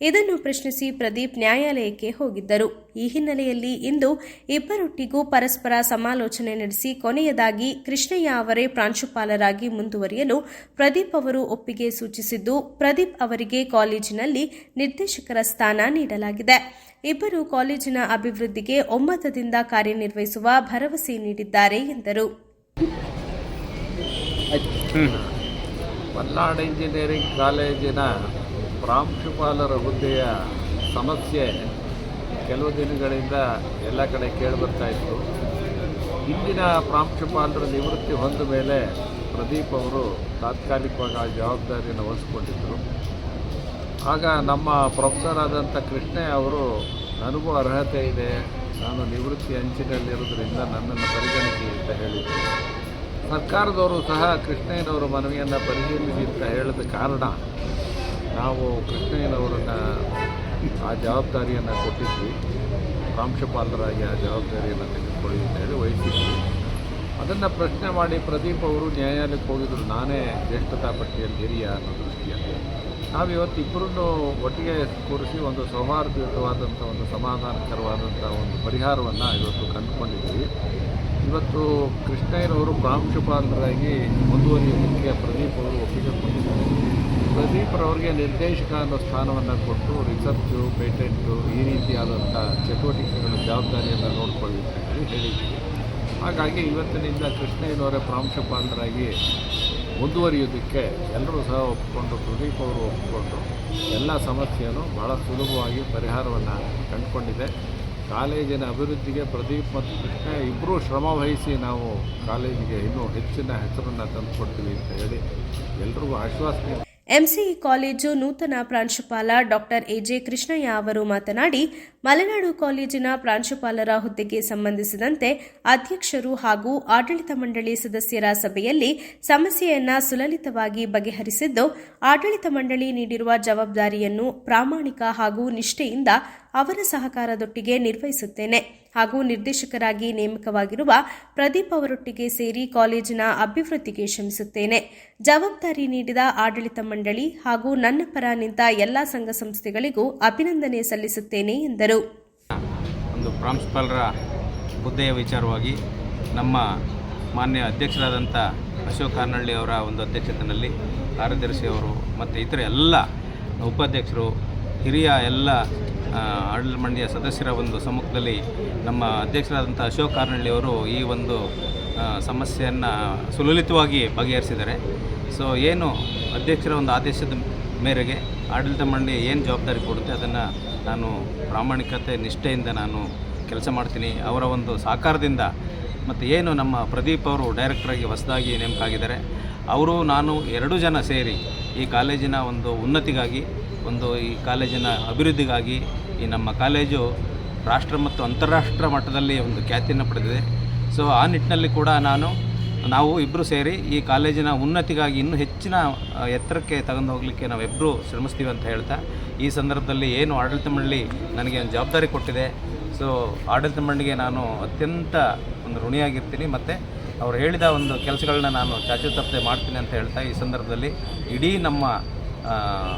ಇದನ್ನು ಪ್ರಶ್ನಿಸಿ ಪ್ರದೀಪ್ ನ್ಯಾಯಾಲಯಕ್ಕೆ ಹೋಗಿದ್ದರು. ಈ ಹಿನ್ನೆಲೆಯಲ್ಲಿ ಇಂದು ಇಬ್ಬರೊಟ್ಟಿಗೂ ಪರಸ್ಪರ ಸಮಾಲೋಚನೆ ನಡೆಸಿ ಕೊನೆಯದಾಗಿ ಕೃಷ್ಣಯ್ಯ ಅವರೇ ಪ್ರಾಂಶುಪಾಲರಾಗಿ ಮುಂದುವರಿಯಲು ಪ್ರದೀಪ್ ಅವರು ಒಪ್ಪಿಗೆ ಸೂಚಿಸಿದ್ದು, ಪ್ರದೀಪ್ ಅವರಿಗೆ ಕಾಲೇಜಿನಲ್ಲಿ ನಿರ್ದೇಶಕರ ಸ್ಥಾನ ನೀಡಲಾಗಿದೆ. ಇಬ್ಬರು ಕಾಲೇಜಿನ ಅಭಿವೃದ್ಧಿಗೆ ಒಮ್ಮತದಿಂದ ಕಾರ್ಯನಿರ್ವಹಿಸುವ ಭರವಸೆ ನೀಡಿದ್ದಾರೆ ಎಂದರು. ಮಲೆನಾಡು ಇಂಜಿನಿಯರಿಂಗ್ ಕಾಲೇಜಿನ ಪ್ರಾಂಶುಪಾಲರ ಹುದ್ದೆಯ ಸಮಸ್ಯೆ ಕೆಲವು ದಿನಗಳಿಂದ ಎಲ್ಲ ಕಡೆ ಕೇಳಿಬರ್ತಾ ಇತ್ತು. ಇಂದಿನ ಪ್ರಾಂಶುಪಾಲರ ನಿವೃತ್ತಿ ಹೊಂದ ಮೇಲೆ ಪ್ರದೀಪ್ ಅವರು ತಾತ್ಕಾಲಿಕವಾಗಿ ಆ ಜವಾಬ್ದಾರಿಯನ್ನು ವಹಿಸ್ಕೊಂಡಿದ್ದರು. ಆಗ ನಮ್ಮ ಪ್ರೊಫೆಸರ್ ಆದಂಥ ಕೃಷ್ಣಯ್ಯ ಅವರು ನನಗೂ ಅರ್ಹತೆ ಇದೆ, ನಾನು ನಿವೃತ್ತಿ ಅಂಚಿನಲ್ಲಿರೋದ್ರಿಂದ ನನ್ನನ್ನು ಪರಿಗಣಿಸಿ ಅಂತ ಹೇಳಿದರು. ಸರ್ಕಾರದವರು ಸಹ ಕೃಷ್ಣಯ್ಯನವರ ಮನವಿಯನ್ನು ಪರಿಶೀಲಿಸಿ ಅಂತ ಹೇಳಿದ ಕಾರಣ ನಾವು ಕೃಷ್ಣಯ್ಯನವರನ್ನು ಆ ಜವಾಬ್ದಾರಿಯನ್ನು ಕೊಟ್ಟಿದ್ವಿ. ಪ್ರಾಂಶುಪಾಲರಾಗಿ ಆ ಜವಾಬ್ದಾರಿಯನ್ನು ತೆಗೆದುಕೊಳ್ಳಿ ಅಂತ ಹೇಳಿ ವಹಿಸಿದ್ವಿ. ಅದನ್ನು ಪ್ರಶ್ನೆ ಮಾಡಿ ಪ್ರದೀಪ್ ಅವರು ನ್ಯಾಯಾಲಯಕ್ಕೆ ಹೋಗಿದ್ರು, ನಾನೇ ಜ್ಯೇಷ್ಠತಾ ಪಟ್ಟಿಯಲ್ಲಿ ಹಿರಿಯ ಅನ್ನೋ ದೃಷ್ಟಿಯಲ್ಲಿ. ನಾವಿವತ್ತಿಬ್ಬರನ್ನು ಒಟ್ಟಿಗೆ ಕೂರಿಸಿ ಒಂದು ಸೌಹಾರ್ದಯುತವಾದಂಥ ಒಂದು ಸಮಾಧಾನಕರವಾದಂಥ ಒಂದು ಪರಿಹಾರವನ್ನು ಇವತ್ತು ಕಂಡುಕೊಂಡಿದ್ವಿ. ಇವತ್ತು ಕೃಷ್ಣಯ್ಯನವರು ಪ್ರಾಂಶುಪಾಲರಾಗಿ ಮುಂದುವರಿಯೋದಕ್ಕೆ ಪ್ರದೀಪ್ ಅವರು ಒಪ್ಪಿಗೆ ಕೊಟ್ಟಿದ್ದಾರೆ. ಪ್ರದೀಪ್ರವ್ರಿಗೆ ನಿರ್ದೇಶಕ ಅನ್ನೋ ಸ್ಥಾನವನ್ನು ಕೊಟ್ಟು ರಿಸರ್ಚು, ಪೇಟೆಂಟು ಈ ರೀತಿಯಾದಂಥ ಚಟುವಟಿಕೆಗಳ ಜವಾಬ್ದಾರಿಯನ್ನು ನೋಡಿಕೊಳ್ಳಿ ಅಂತ ಹೇಳಿದ್ವಿ. ಹಾಗಾಗಿ ಇವತ್ತಿನಿಂದ ಕೃಷ್ಣಯ್ಯನವರೇ ಪ್ರಾಂಶುಪಾಲರಾಗಿ ಮುಂದುವರಿಯೋದಕ್ಕೆ ಎಲ್ಲರೂ ಸಹ ಒಪ್ಪಿಕೊಂಡು, ಪ್ರದೀಪ್ ಅವರು ಒಪ್ಪಿಕೊಂಡು ಎಲ್ಲ ಸಮಸ್ಯೆಯನ್ನು ಬಹಳ ಸುಲಭವಾಗಿ ಪರಿಹಾರವನ್ನು ಕಂಡುಕೊಂಡಿದೆ. ಕಾಲೇಜಿನ ಅಭಿವೃದ್ಧಿಗೆ ಪ್ರದೀಪ್ ಮತ್ತು ಕೃಷ್ಣ ಇಬ್ಬರೂ ಶ್ರಮವಹಿಸಿ ನಾವು ಕಾಲೇಜಿಗೆ ಇನ್ನೂ ಹೆಚ್ಚಿನ ಹೆಸರನ್ನು ತಂದುಕೊಡ್ತೀವಿ ಅಂತ ಹೇಳಿ ಎಲ್ರಿಗೂ ಆಶ್ವಾಸನೆ. ಎಂಸಿಇ ಕಾಲೇಜು ನೂತನ ಪ್ರಾಂಶುಪಾಲ ಡಾಕ್ಟರ್ ಎಜೆ ಕೃಷ್ಣಯ್ಯ ಅವರು ಮಾತನಾಡಿ, ಮಲೆನಾಡು ಕಾಲೇಜಿನ ಪ್ರಾಂಶುಪಾಲರ ಹುದ್ದೆಗೆ ಸಂಬಂಧಿಸಿದಂತೆ ಅಧ್ಯಕ್ಷರು ಹಾಗೂ ಆಡಳಿತ ಮಂಡಳಿ ಸದಸ್ಯರ ಸಭೆಯಲ್ಲಿ ಸಮಸ್ಯೆಯನ್ನ ಸುಲಲಿತವಾಗಿ ಬಗೆಹರಿಸಿದ್ದು, ಆಡಳಿತ ಮಂಡಳಿ ನೀಡಿರುವ ಜವಾಬ್ದಾರಿಯನ್ನು ಪ್ರಾಮಾಣಿಕ ಹಾಗೂ ನಿಷ್ಠೆಯಿಂದ ಅವರ ಸಹಕಾರದೊಟ್ಟಿಗೆ ನಿರ್ವಹಿಸುತ್ತೇನೆ ಹಾಗೂ ನಿರ್ದೇಶಕರಾಗಿ ನೇಮಕವಾಗಿರುವ ಪ್ರದೀಪ್ ಅವರೊಟ್ಟಿಗೆ ಸೇರಿ ಕಾಲೇಜಿನ ಅಭಿವೃದ್ಧಿಗೆ ಶ್ರಮಿಸುತ್ತೇನೆ. ಜವಾಬ್ದಾರಿ ನೀಡಿದ ಆಡಳಿತ ಮಂಡಳಿ ಹಾಗೂ ನನ್ನ ಪರ ನಿಂತ ಎಲ್ಲ ಸಂಘ ಸಂಸ್ಥೆಗಳಿಗೂ ಅಭಿನಂದನೆ ಸಲ್ಲಿಸುತ್ತೇನೆ ಎಂದರು. ಒಂದು ಪ್ರಾಂಶುಪಾಲರ ಹುದ್ದೆಯ ವಿಚಾರವಾಗಿ ನಮ್ಮ ಮಾನ್ಯ ಅಧ್ಯಕ್ಷರಾದಂಥ ಅಶೋಕ್ ಹಾರ್ನಳ್ಳಿ ಅವರ ಒಂದು ಅಧ್ಯಕ್ಷತೆಯಲ್ಲಿ ಕಾರ್ಯದರ್ಶಿಯವರು ಮತ್ತು ಇತರ ಎಲ್ಲ ಉಪಾಧ್ಯಕ್ಷರು, ಹಿರಿಯ ಎಲ್ಲ ಆಡಳಿತ ಮಂಡಳಿಯ ಸದಸ್ಯರ ಒಂದು ಸಮ್ಮುಖದಲ್ಲಿ ನಮ್ಮ ಅಧ್ಯಕ್ಷರಾದಂಥ ಅಶೋಕ್ ಹಾರ್ನಳ್ಳಿ ಅವರು ಈ ಒಂದು ಸಮಸ್ಯೆಯನ್ನು ಸುಲಲಿತವಾಗಿ ಬಗೆಹರಿಸಿದ್ದಾರೆ. ಸೊ ಏನು ಅಧ್ಯಕ್ಷರ ಒಂದು ಆದೇಶದ ಮೇರೆಗೆ ಆಡಳಿತ ಮಂಡಳಿ ಏನು ಜವಾಬ್ದಾರಿ ಕೊಡುತ್ತೆ ಅದನ್ನು ನಾನು ಪ್ರಾಮಾಣಿಕತೆ ನಿಷ್ಠೆಯಿಂದ ನಾನು ಕೆಲಸ ಮಾಡ್ತೀನಿ. ಅವರ ಒಂದು ಸಹಕಾರದಿಂದ ಮತ್ತು ಏನು ನಮ್ಮ ಪ್ರದೀಪ್ ಅವರು ಡೈರೆಕ್ಟರಾಗಿ ಹೊಸದಾಗಿ ನೇಮಕ ಆಗಿದ್ದಾರೆ, ಅವರು ನಾನು 2 ಜನ ಸೇರಿ ಈ ಕಾಲೇಜಿನ ಒಂದು ಉನ್ನತಿಗಾಗಿ, ಈ ಕಾಲೇಜಿನ ಅಭಿವೃದ್ಧಿಗಾಗಿ, ಈ ನಮ್ಮ ಕಾಲೇಜು ರಾಷ್ಟ್ರ ಮತ್ತು ಅಂತಾರಾಷ್ಟ್ರ ಮಟ್ಟದಲ್ಲಿ ಒಂದು ಖ್ಯಾತಿಯನ್ನು ಪಡೆದಿದೆ. ಸೊ ಆ ನಿಟ್ಟಿನಲ್ಲಿ ಕೂಡ ನಾವು ಇಬ್ಬರು ಸೇರಿ ಈ ಕಾಲೇಜಿನ ಉನ್ನತಿಗಾಗಿ ಇನ್ನೂ ಹೆಚ್ಚಿನ ಎತ್ತರಕ್ಕೆ ತಗೊಂಡು ಹೋಗಲಿಕ್ಕೆ ನಾವಿಬ್ಬರು ಶ್ರಮಿಸ್ತೀವಿ ಅಂತ ಹೇಳ್ತಾ, ಈ ಸಂದರ್ಭದಲ್ಲಿ ಏನು ಆಡಳಿತ ಮಂಡಳಿ ನನಗೆ ಒಂದು ಜವಾಬ್ದಾರಿ ಕೊಟ್ಟಿದೆ, ಸೊ ಆಡಳಿತ ಮಂಡಳಿಗೆ ನಾನು ಅತ್ಯಂತ ಒಂದು ಋಣಿಯಾಗಿರ್ತೀನಿ ಮತ್ತು ಅವರು ಹೇಳಿದ ಒಂದು ಕೆಲಸಗಳನ್ನ ನಾನು ಚಾಚು ತಪ್ಪದೆ ಮಾಡ್ತೀನಿ ಅಂತ ಹೇಳ್ತಾ, ಈ ಸಂದರ್ಭದಲ್ಲಿ ಇಡೀ ನಮ್ಮ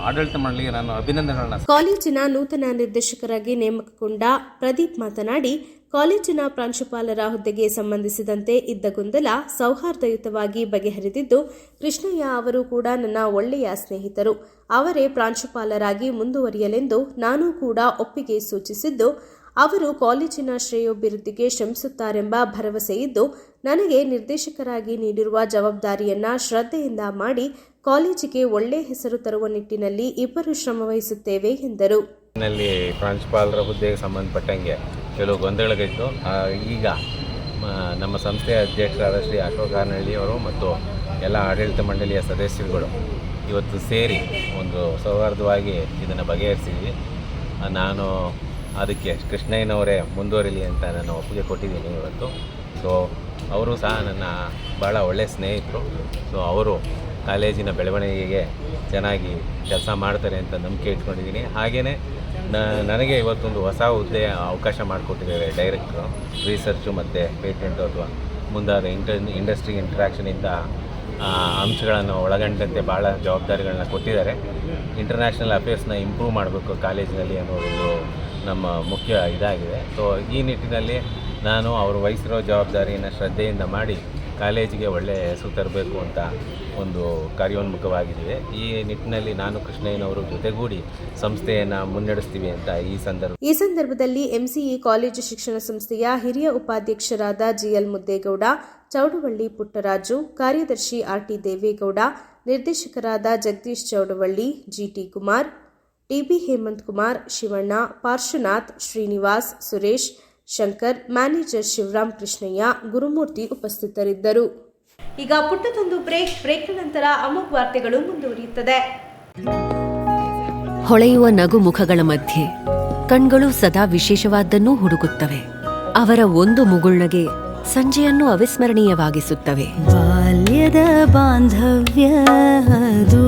ಆಡಳಿತ ಮಂಡಳಿಗೆ ನಾನು ಅಭಿನಂದನೆಗಳನ್ನ. ಕಾಲೇಜಿನ ನೂತನ ನಿರ್ದೇಶಕರಾಗಿ ನೇಮಕಗೊಂಡ ಪ್ರದೀಪ್ ಮಾತನಾಡಿ, ಕಾಲೇಜಿನ ಪ್ರಾಂಶುಪಾಲರ ಹುದ್ದೆಗೆ ಸಂಬಂಧಿಸಿದಂತೆ ಇದ್ದ ಗೊಂದಲ ಸೌಹಾರ್ದಯುತವಾಗಿ ಬಗೆಹರಿದಿದ್ದು, ಕೃಷ್ಣಯ್ಯ ಅವರು ಕೂಡ ನನ್ನ ಒಳ್ಳೆಯ ಸ್ನೇಹಿತರು. ಅವರೇ ಪ್ರಾಂಶುಪಾಲರಾಗಿ ಮುಂದುವರಿಯಲೆಂದು ನಾನು ಕೂಡ ಒಪ್ಪಿಗೆ ಸೂಚಿಸಿದ್ದು, ಅವರು ಕಾಲೇಜಿನ ಶ್ರೇಯೋಭಿವೃದ್ಧಿಗೆ ಶ್ರಮಿಸುತ್ತಾರೆಂಬ ಭರವಸೆ ಇದ್ದು, ನನಗೆ ನಿರ್ದೇಶಕರಾಗಿ ನೀಡಿರುವ ಜವಾಬ್ದಾರಿಯನ್ನ ಶ್ರದ್ಧೆಯಿಂದ ಮಾಡಿ ಕಾಲೇಜಿಗೆ ಒಳ್ಳೆ ಹೆಸರು ತರುವ ನಿಟ್ಟಿನಲ್ಲಿ ಇಬ್ಬರು ಶ್ರಮವಹಿಸುತ್ತೇವೆ ಎಂದರು. ಪ್ರಾಂಶುಪಾಲರ ಹುದ್ದೆಗೆ ಸಂಬಂಧಪಟ್ಟಂಗೆ ಕೆಲವು ಗೊಂದಲಗಳಿದ್ದು, ಈಗ ನಮ್ಮ ಸಂಸ್ಥೆಯ ಅಧ್ಯಕ್ಷರಾದ ಶ್ರೀ ಅಶೋಕ್ ಹಾರ್ನಳ್ಳಿ ಅವರು ಮತ್ತು ಎಲ್ಲ ಆಡಳಿತ ಮಂಡಳಿಯ ಸದಸ್ಯರುಗಳು ಇವತ್ತು ಸೇರಿ ಒಂದು ಸೌಹಾರ್ದವಾಗಿ ಇದನ್ನು ಬಗೆಹರಿಸಿದ್ವಿ. ನಾನು ಅದಕ್ಕೆ ಕೃಷ್ಣಯ್ಯನವರೇ ಮುಂದುವರಿಲಿ ಅಂತ ನಾನು ಒಪ್ಪಿಗೆ ಕೊಟ್ಟಿದ್ದೀನಿ ಇವತ್ತು. ಸೊ ಅವರು ಸಹ ನನ್ನ ಭಾಳ ಒಳ್ಳೆಯ ಸ್ನೇಹಿತರು. ಸೊ ಅವರು ಕಾಲೇಜಿನ ಬೆಳವಣಿಗೆಗೆ ಚೆನ್ನಾಗಿ ಕೆಲಸ ಮಾಡ್ತಾರೆ ಅಂತ ನಂಬಿಕೆ ಇಟ್ಕೊಂಡಿದ್ದೀನಿ. ಹಾಗೆಯೇ ನನಗೆ ಇವತ್ತೊಂದು ಹೊಸ ಹುದ್ದೆ ಅವಕಾಶ ಮಾಡಿಕೊಟ್ಟಿದ್ದಾರೆ ಡೈರೆಕ್ಟ್ರು. ರಿಸರ್ಚು ಮತ್ತು ಪೇಟೆಂಟು ಅಥವಾ ಮುಂದಾದ ಇಂಡಸ್ಟ್ರಿ ಇಂಟ್ರಾಕ್ಷನಿಂದ ಅಂಶಗಳನ್ನು ಒಳಗೊಂಡಂತೆ ಭಾಳ ಜವಾಬ್ದಾರಿಗಳನ್ನ ಕೊಟ್ಟಿದ್ದಾರೆ. ಇಂಟರ್ನ್ಯಾಷನಲ್ ಅಫೇರ್ಸ್ನ ಇಂಪ್ರೂವ್ ಮಾಡಬೇಕು ಕಾಲೇಜಿನಲ್ಲಿ ಅನ್ನೋದು ನಮ್ಮ ಮುಖ್ಯ ಇದಾಗಿದೆ. ಸೊ ಈ ನಿಟ್ಟಿನಲ್ಲಿ ನಾನು ಅವರು ವಹಿಸಿರೋ ಜವಾಬ್ದಾರಿಯನ್ನು ಶ್ರದ್ಧೆಯಿಂದ ಮಾಡಿ ಕಾಲೇಜಿಗೆ ಒಳ್ಳೆಯ ಹೆಸರು ತರಬೇಕು ಅಂತ ಒಂದು ಕಾರ್ಯೋನ್ಮುಖವಾಗಿದ್ದೀವಿ. ಈ ನಿಟ್ಟಿನಲ್ಲಿ ನಾನು ಕೃಷ್ಣಯ್ಯನವರು ಜೊತೆಗೂಡಿ ಸಂಸ್ಥೆಯನ್ನು ಮುನ್ನಡೆಸ್ತೀವಿ ಅಂತ ಈ ಸಂದರ್ಭದಲ್ಲಿ ಎಂಸಿಇ ಕಾಲೇಜು ಶಿಕ್ಷಣ ಸಂಸ್ಥೆಯ ಹಿರಿಯ ಉಪಾಧ್ಯಕ್ಷರಾದ ಜಿಎಲ್ ಮುದ್ದೇಗೌಡ, ಚೌಡವಳ್ಳಿ ಪುಟ್ಟರಾಜು, ಕಾರ್ಯದರ್ಶಿ ಆರ್ಟಿ ದೇವೇಗೌಡ, ನಿರ್ದೇಶಕರಾದ ಜಗದೀಶ್ ಚೌಡವಳ್ಳಿ, ಜಿಟಿ ಕುಮಾರ್, ಟಿಬಿ ಹೇಮಂತ್ ಕುಮಾರ್, ಶಿವಣ್ಣ, ಪಾರ್ಶ್ವನಾಥ್, ಶ್ರೀನಿವಾಸ್, ಸುರೇಶ್, ಶಂಕರ್, ಮ್ಯಾನೇಜರ್ ಶಿವರಾಮ್ ಕೃಷ್ಣಯ್ಯ, ಗುರುಮೂರ್ತಿ ಉಪಸ್ಥಿತರಿದ್ದರು. ಈಗ ಪುಟ್ಟದೊಂದು ಬ್ರೇಕ್ ನಂತರ ಅಮೋಘ ವಾರ್ತೆಗಳು ಮುಂದುವರಿಯುತ್ತದೆ. ಹೊಳೆಯುವ ನಗು ಮುಖಗಳ ಮಧ್ಯೆ ಕಣ್ಗಳು ಸದಾ ವಿಶೇಷವಾದ್ದನ್ನೂ ಹುಡುಕುತ್ತವೆ. ಅವರ ಒಂದು ಮುಗುಳ್ನಗೆ ಸಂಜೆಯನ್ನು ಅವಿಸ್ಮರಣೀಯವಾಗಿಸುತ್ತವೆ. ಬಾಲ್ಯದ ಬಾಂಧವ್ಯ ಅದು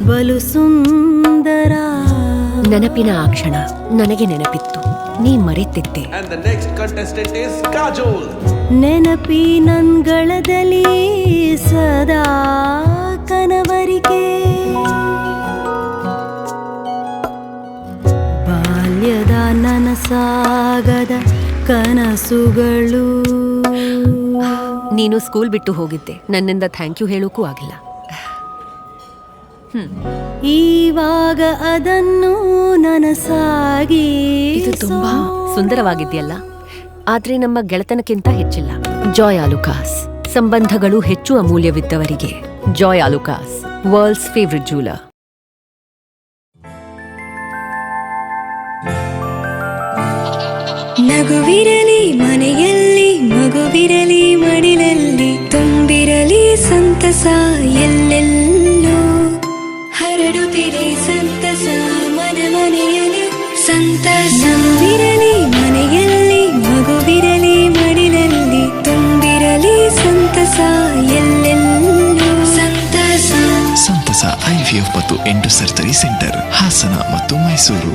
ಬಲು ಸುಂದರ. ನೆನಪಿನ ಆ ಕ್ಷಣ ನನಗೆ ನೆನಪಿತ್ತು, ನೀ ಮರೆತಿದ್ದೆ. ನೆನಪಿನಂಗಳದಲ್ಲಿ ಸದಾ ಕನವರಿಕೆ. ಬಾಲ್ಯದ ನನಸಾಗದ ಕನಸುಗಳು. ನೀನು ಸ್ಕೂಲ್ ಬಿಟ್ಟು ಹೋಗಿದ್ದೆ, ನನ್ನಿಂದ ಥ್ಯಾಂಕ್ ಯು ಹೇಳೋಕ್ಕೂ ಆಗಿಲ್ಲ. ಈವಾಗ ಅದನ್ನು ನನಸಾಗಿ. ಇದು ತುಂಬಾ ಸುಂದರವಾಗಿದೆಯಲ್ಲ, ಆದ್ರೆ ನಮ್ಮ ಗೆಳೆತನಕ್ಕಿಂತ ಹೆಚ್ಚಿಲ್ಲ. ಜಾಯ್ ಆಲುಕಾಸ್, ಸಂಬಂಧಗಳು ಹೆಚ್ಚು ಅಮೂಲ್ಯವಿದ್ದವರಿಗೆ. Joy Alukkas, world's favourite jeweller. ನಗುವಿರಲಿ ಮನೆಯಲ್ಲಿ, ಮಗುವಿರಲಿ ಮಡಿಲಲ್ಲಿ, ತುಂಬಿರಲಿ ಸಂತಸ ಎಲ್ಲೆಲ್ಲೂ. ಹರಡುತ್ತಿರಿ ಸಂತಸ ಮನ ಮನೆಯಲ್ಲಿ, ಸಂತಸವಿರಲಿ ಮನೆಯಲ್ಲಿ, ಮಗುವಿರಲಿ ಮಡಿಲಲ್ಲಿ, ತುಂಬಿರಲಿ ಸಂತಸ ಎಲ್ಲೆಲ್ಲೂ. ಸಂತಸ IVF ಮತ್ತು ಎಂಟು ಸರ್ಜರಿ ಸೆಂಟರ್, ಹಾಸನ ಮತ್ತು Mysuru.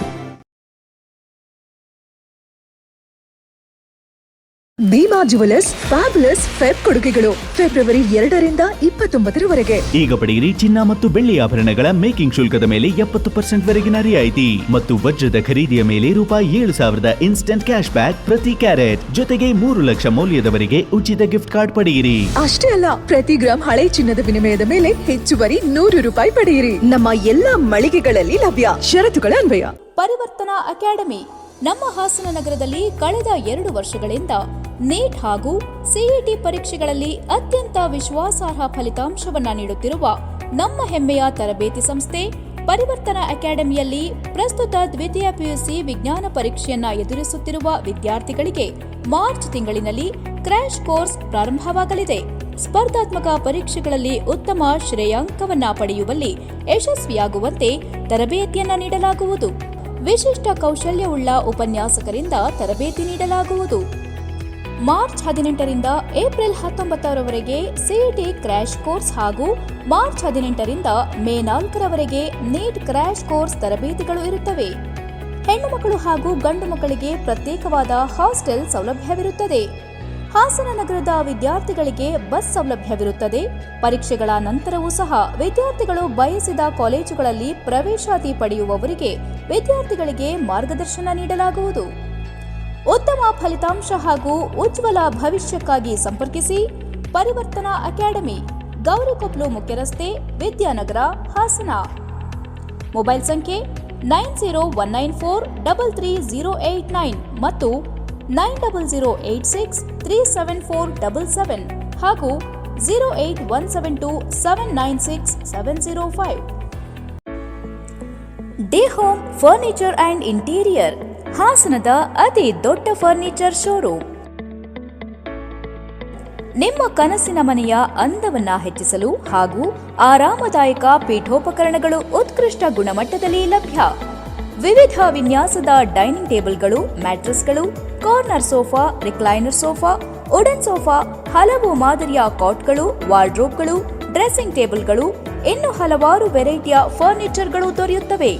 Bhima jewellers fabulous Feb ಕೊಡುಗೆಗಳು ಫೆಬ್ರವರಿ 2ರಿಂದ 29ರವರೆಗೆ. ಈಗ ಪಡೆಯಿರಿ ಚಿನ್ನ ಮತ್ತು ಬೆಳ್ಳಿ ಆಭರಣಗಳ ಮೇಕಿಂಗ್ ಶುಲ್ಕದ ಮೇಲೆ 70% ವರೆಗಿನ ರಿಯಾಯಿತಿ ಮತ್ತು ವಜ್ರದ ಖರೀದಿಯ ಮೇಲೆ ₹7,000 ಇನ್ಸ್ಟೆಂಟ್ ಕ್ಯಾಶ್ ಬ್ಯಾಕ್ ಪ್ರತಿ ಕ್ಯಾರೆಟ್. ಜೊತೆಗೆ 3 ಲಕ್ಷ ಮೌಲ್ಯದವರೆಗೆ ಉಚಿತ ಗಿಫ್ಟ್ ಕಾರ್ಡ್ ಪಡೆಯಿರಿ. ಅಷ್ಟೇ ಅಲ್ಲ, ಪ್ರತಿ ಗ್ರಾಂ ಹಳೆ ಚಿನ್ನದ ವಿನಿಮಯದ ಮೇಲೆ ಹೆಚ್ಚುವರಿ ₹100 ಪಡೆಯಿರಿ. ನಮ್ಮ ಎಲ್ಲಾ ಮಳಿಗೆಗಳಲ್ಲಿ ಲಭ್ಯ. ಷರತ್ತುಗಳ ಅನ್ವಯ. ಪರಿವರ್ತನಾ ಅಕಾಡೆಮಿ ನಮ್ಮ ಹಾಸನ ನಗರದಲ್ಲಿ ಕಳೆದ 2 ವರ್ಷಗಳಿಂದ ನೀಟ್ ಹಾಗೂ ಸಿಇಟಿ ಪರೀಕ್ಷೆಗಳಲ್ಲಿ ಅತ್ಯಂತ ವಿಶ್ವಾಸಾರ್ಹ ಫಲಿತಾಂಶವನ್ನ ನೀಡುತ್ತಿರುವ ನಮ್ಮ ಹೆಮ್ಮೆಯ ತರಬೇತಿ ಸಂಸ್ಥೆ ಪರಿವರ್ತನಾ ಅಕಾಡೆಮಿಯಲ್ಲಿ ಪ್ರಸ್ತುತ ದ್ವಿತೀಯ ಪಿಯುಸಿ ವಿಜ್ಞಾನ ಪರೀಕ್ಷೆಯನ್ನ ಎದುರಿಸುತ್ತಿರುವ ವಿದ್ಯಾರ್ಥಿಗಳಿಗೆ ಮಾರ್ಚ್ ತಿಂಗಳಿನಲ್ಲಿ ಕ್ರ್ಯಾಶ್ ಕೋರ್ಸ್ ಪ್ರಾರಂಭವಾಗಲಿದೆ. ಸ್ಪರ್ಧಾತ್ಮಕ ಪರೀಕ್ಷೆಗಳಲ್ಲಿ ಉತ್ತಮ ಶ್ರೇಯಾಂಕವನ್ನ ಪಡೆಯುವಲ್ಲಿ ಯಶಸ್ವಿಯಾಗುವಂತೆ ತರಬೇತಿಯನ್ನ ನೀಡಲಾಗುವುದು. ವಿಶಿಷ್ಟ ಕೌಶಲ್ಯವುಳ್ಳ ಉಪನ್ಯಾಸಕರಿಂದ ತರಬೇತಿ ನೀಡಲಾಗುವುದು. ಮಾರ್ಚ್ 18ರಿಂದ ಏಪ್ರಿಲ್ 19ರವರೆಗೆ ಸಿಇಟಿ ಕ್ರ್ಯಾಶ್ ಕೋರ್ಸ್ ಹಾಗೂ ಮಾರ್ಚ್ 18ರಿಂದ ಮೇ 4ರವರೆಗೆ ನೀಟ್ ಕ್ರ್ಯಾಶ್ ಕೋರ್ಸ್ ತರಬೇತಿಗಳು ಇರುತ್ತವೆ. ಹೆಣ್ಣು ಮಕ್ಕಳು ಹಾಗೂ ಗಂಡು ಮಕ್ಕಳಿಗೆ ಪ್ರತ್ಯೇಕವಾದ ಹಾಸ್ಟೆಲ್ ಸೌಲಭ್ಯವಿರುತ್ತದೆ. ಹಾಸನ ನಗರದ ವಿದ್ಯಾರ್ಥಿಗಳಿಗೆ ಬಸ್ ಸೌಲಭ್ಯವಿರುತ್ತದೆ. ಪರೀಕ್ಷೆಗಳ ನಂತರವೂ ಸಹ ವಿದ್ಯಾರ್ಥಿಗಳು ಬಯಸಿದ ಕಾಲೇಜುಗಳಲ್ಲಿ ಪ್ರವೇಶಾತಿ ಪಡೆಯುವವರಿಗೆ ವಿದ್ಯಾರ್ಥಿಗಳಿಗೆ ಮಾರ್ಗದರ್ಶನ ನೀಡಲಾಗುವುದು. ಉತ್ತಮ ಫಲಿತಾಂಶ ಹಾಗೂ ಉಜ್ವಲ ಭವಿಷ್ಯಕ್ಕಾಗಿ ಸಂಪರ್ಕಿಸಿ ಪರಿವರ್ತನಾ ಅಕಾಡೆಮಿ, ಗೌರಿಕೊಪ್ಲು ಮುಖ್ಯ ರಸ್ತೆ, ವಿದ್ಯಾನಗರ, ಹಾಸನ. ಮೊಬೈಲ್ ಸಂಖ್ಯೆ 9019433089 ಮತ್ತು 9008637477 ಹಾಗೂ 08172796705. Day home furniture and interior, ಹಾಸನದ ಅತಿ ದೊಡ್ಡ ಫರ್ನಿಚರ್ ಶೋರೂಮ್. ನಿಮ್ಮ ಕನಸಿನ ಮನೆಯ ಅಂದವನ್ನ ಹೆಚ್ಚಿಸಲು ಹಾಗೂ ಆರಾಮದಾಯಕ ಪೀಠೋಪಕರಣಗಳು ಉತ್ಕೃಷ್ಟ ಗುಣಮಟ್ಟದಲ್ಲಿ ಲಭ್ಯ. ವಿವಿಧ ವಿನ್ಯಾಸದ ಡೈನಿಂಗ್ ಟೇಬಲ್ಗಳು, ಮ್ಯಾಟ್ರೆಸ್ಗಳು, corner sofa, recliner sofa, wooden sofa, ಹಲವು ಮಾದರಿಯ ಕಾಟ್ಗಳು, ವಾರ್ಡ್ರೋಬ್ಗಳು, ಡ್ರೆಸ್ಸಿಂಗ್ ಟೇಬಲ್ಗಳು, ಇನ್ನು ಹಲವಾರು ವೆರೈಟಿಯ ಫರ್ನಿಚರ್ಗಳು ದೊರೆಯುತ್ತವೆ.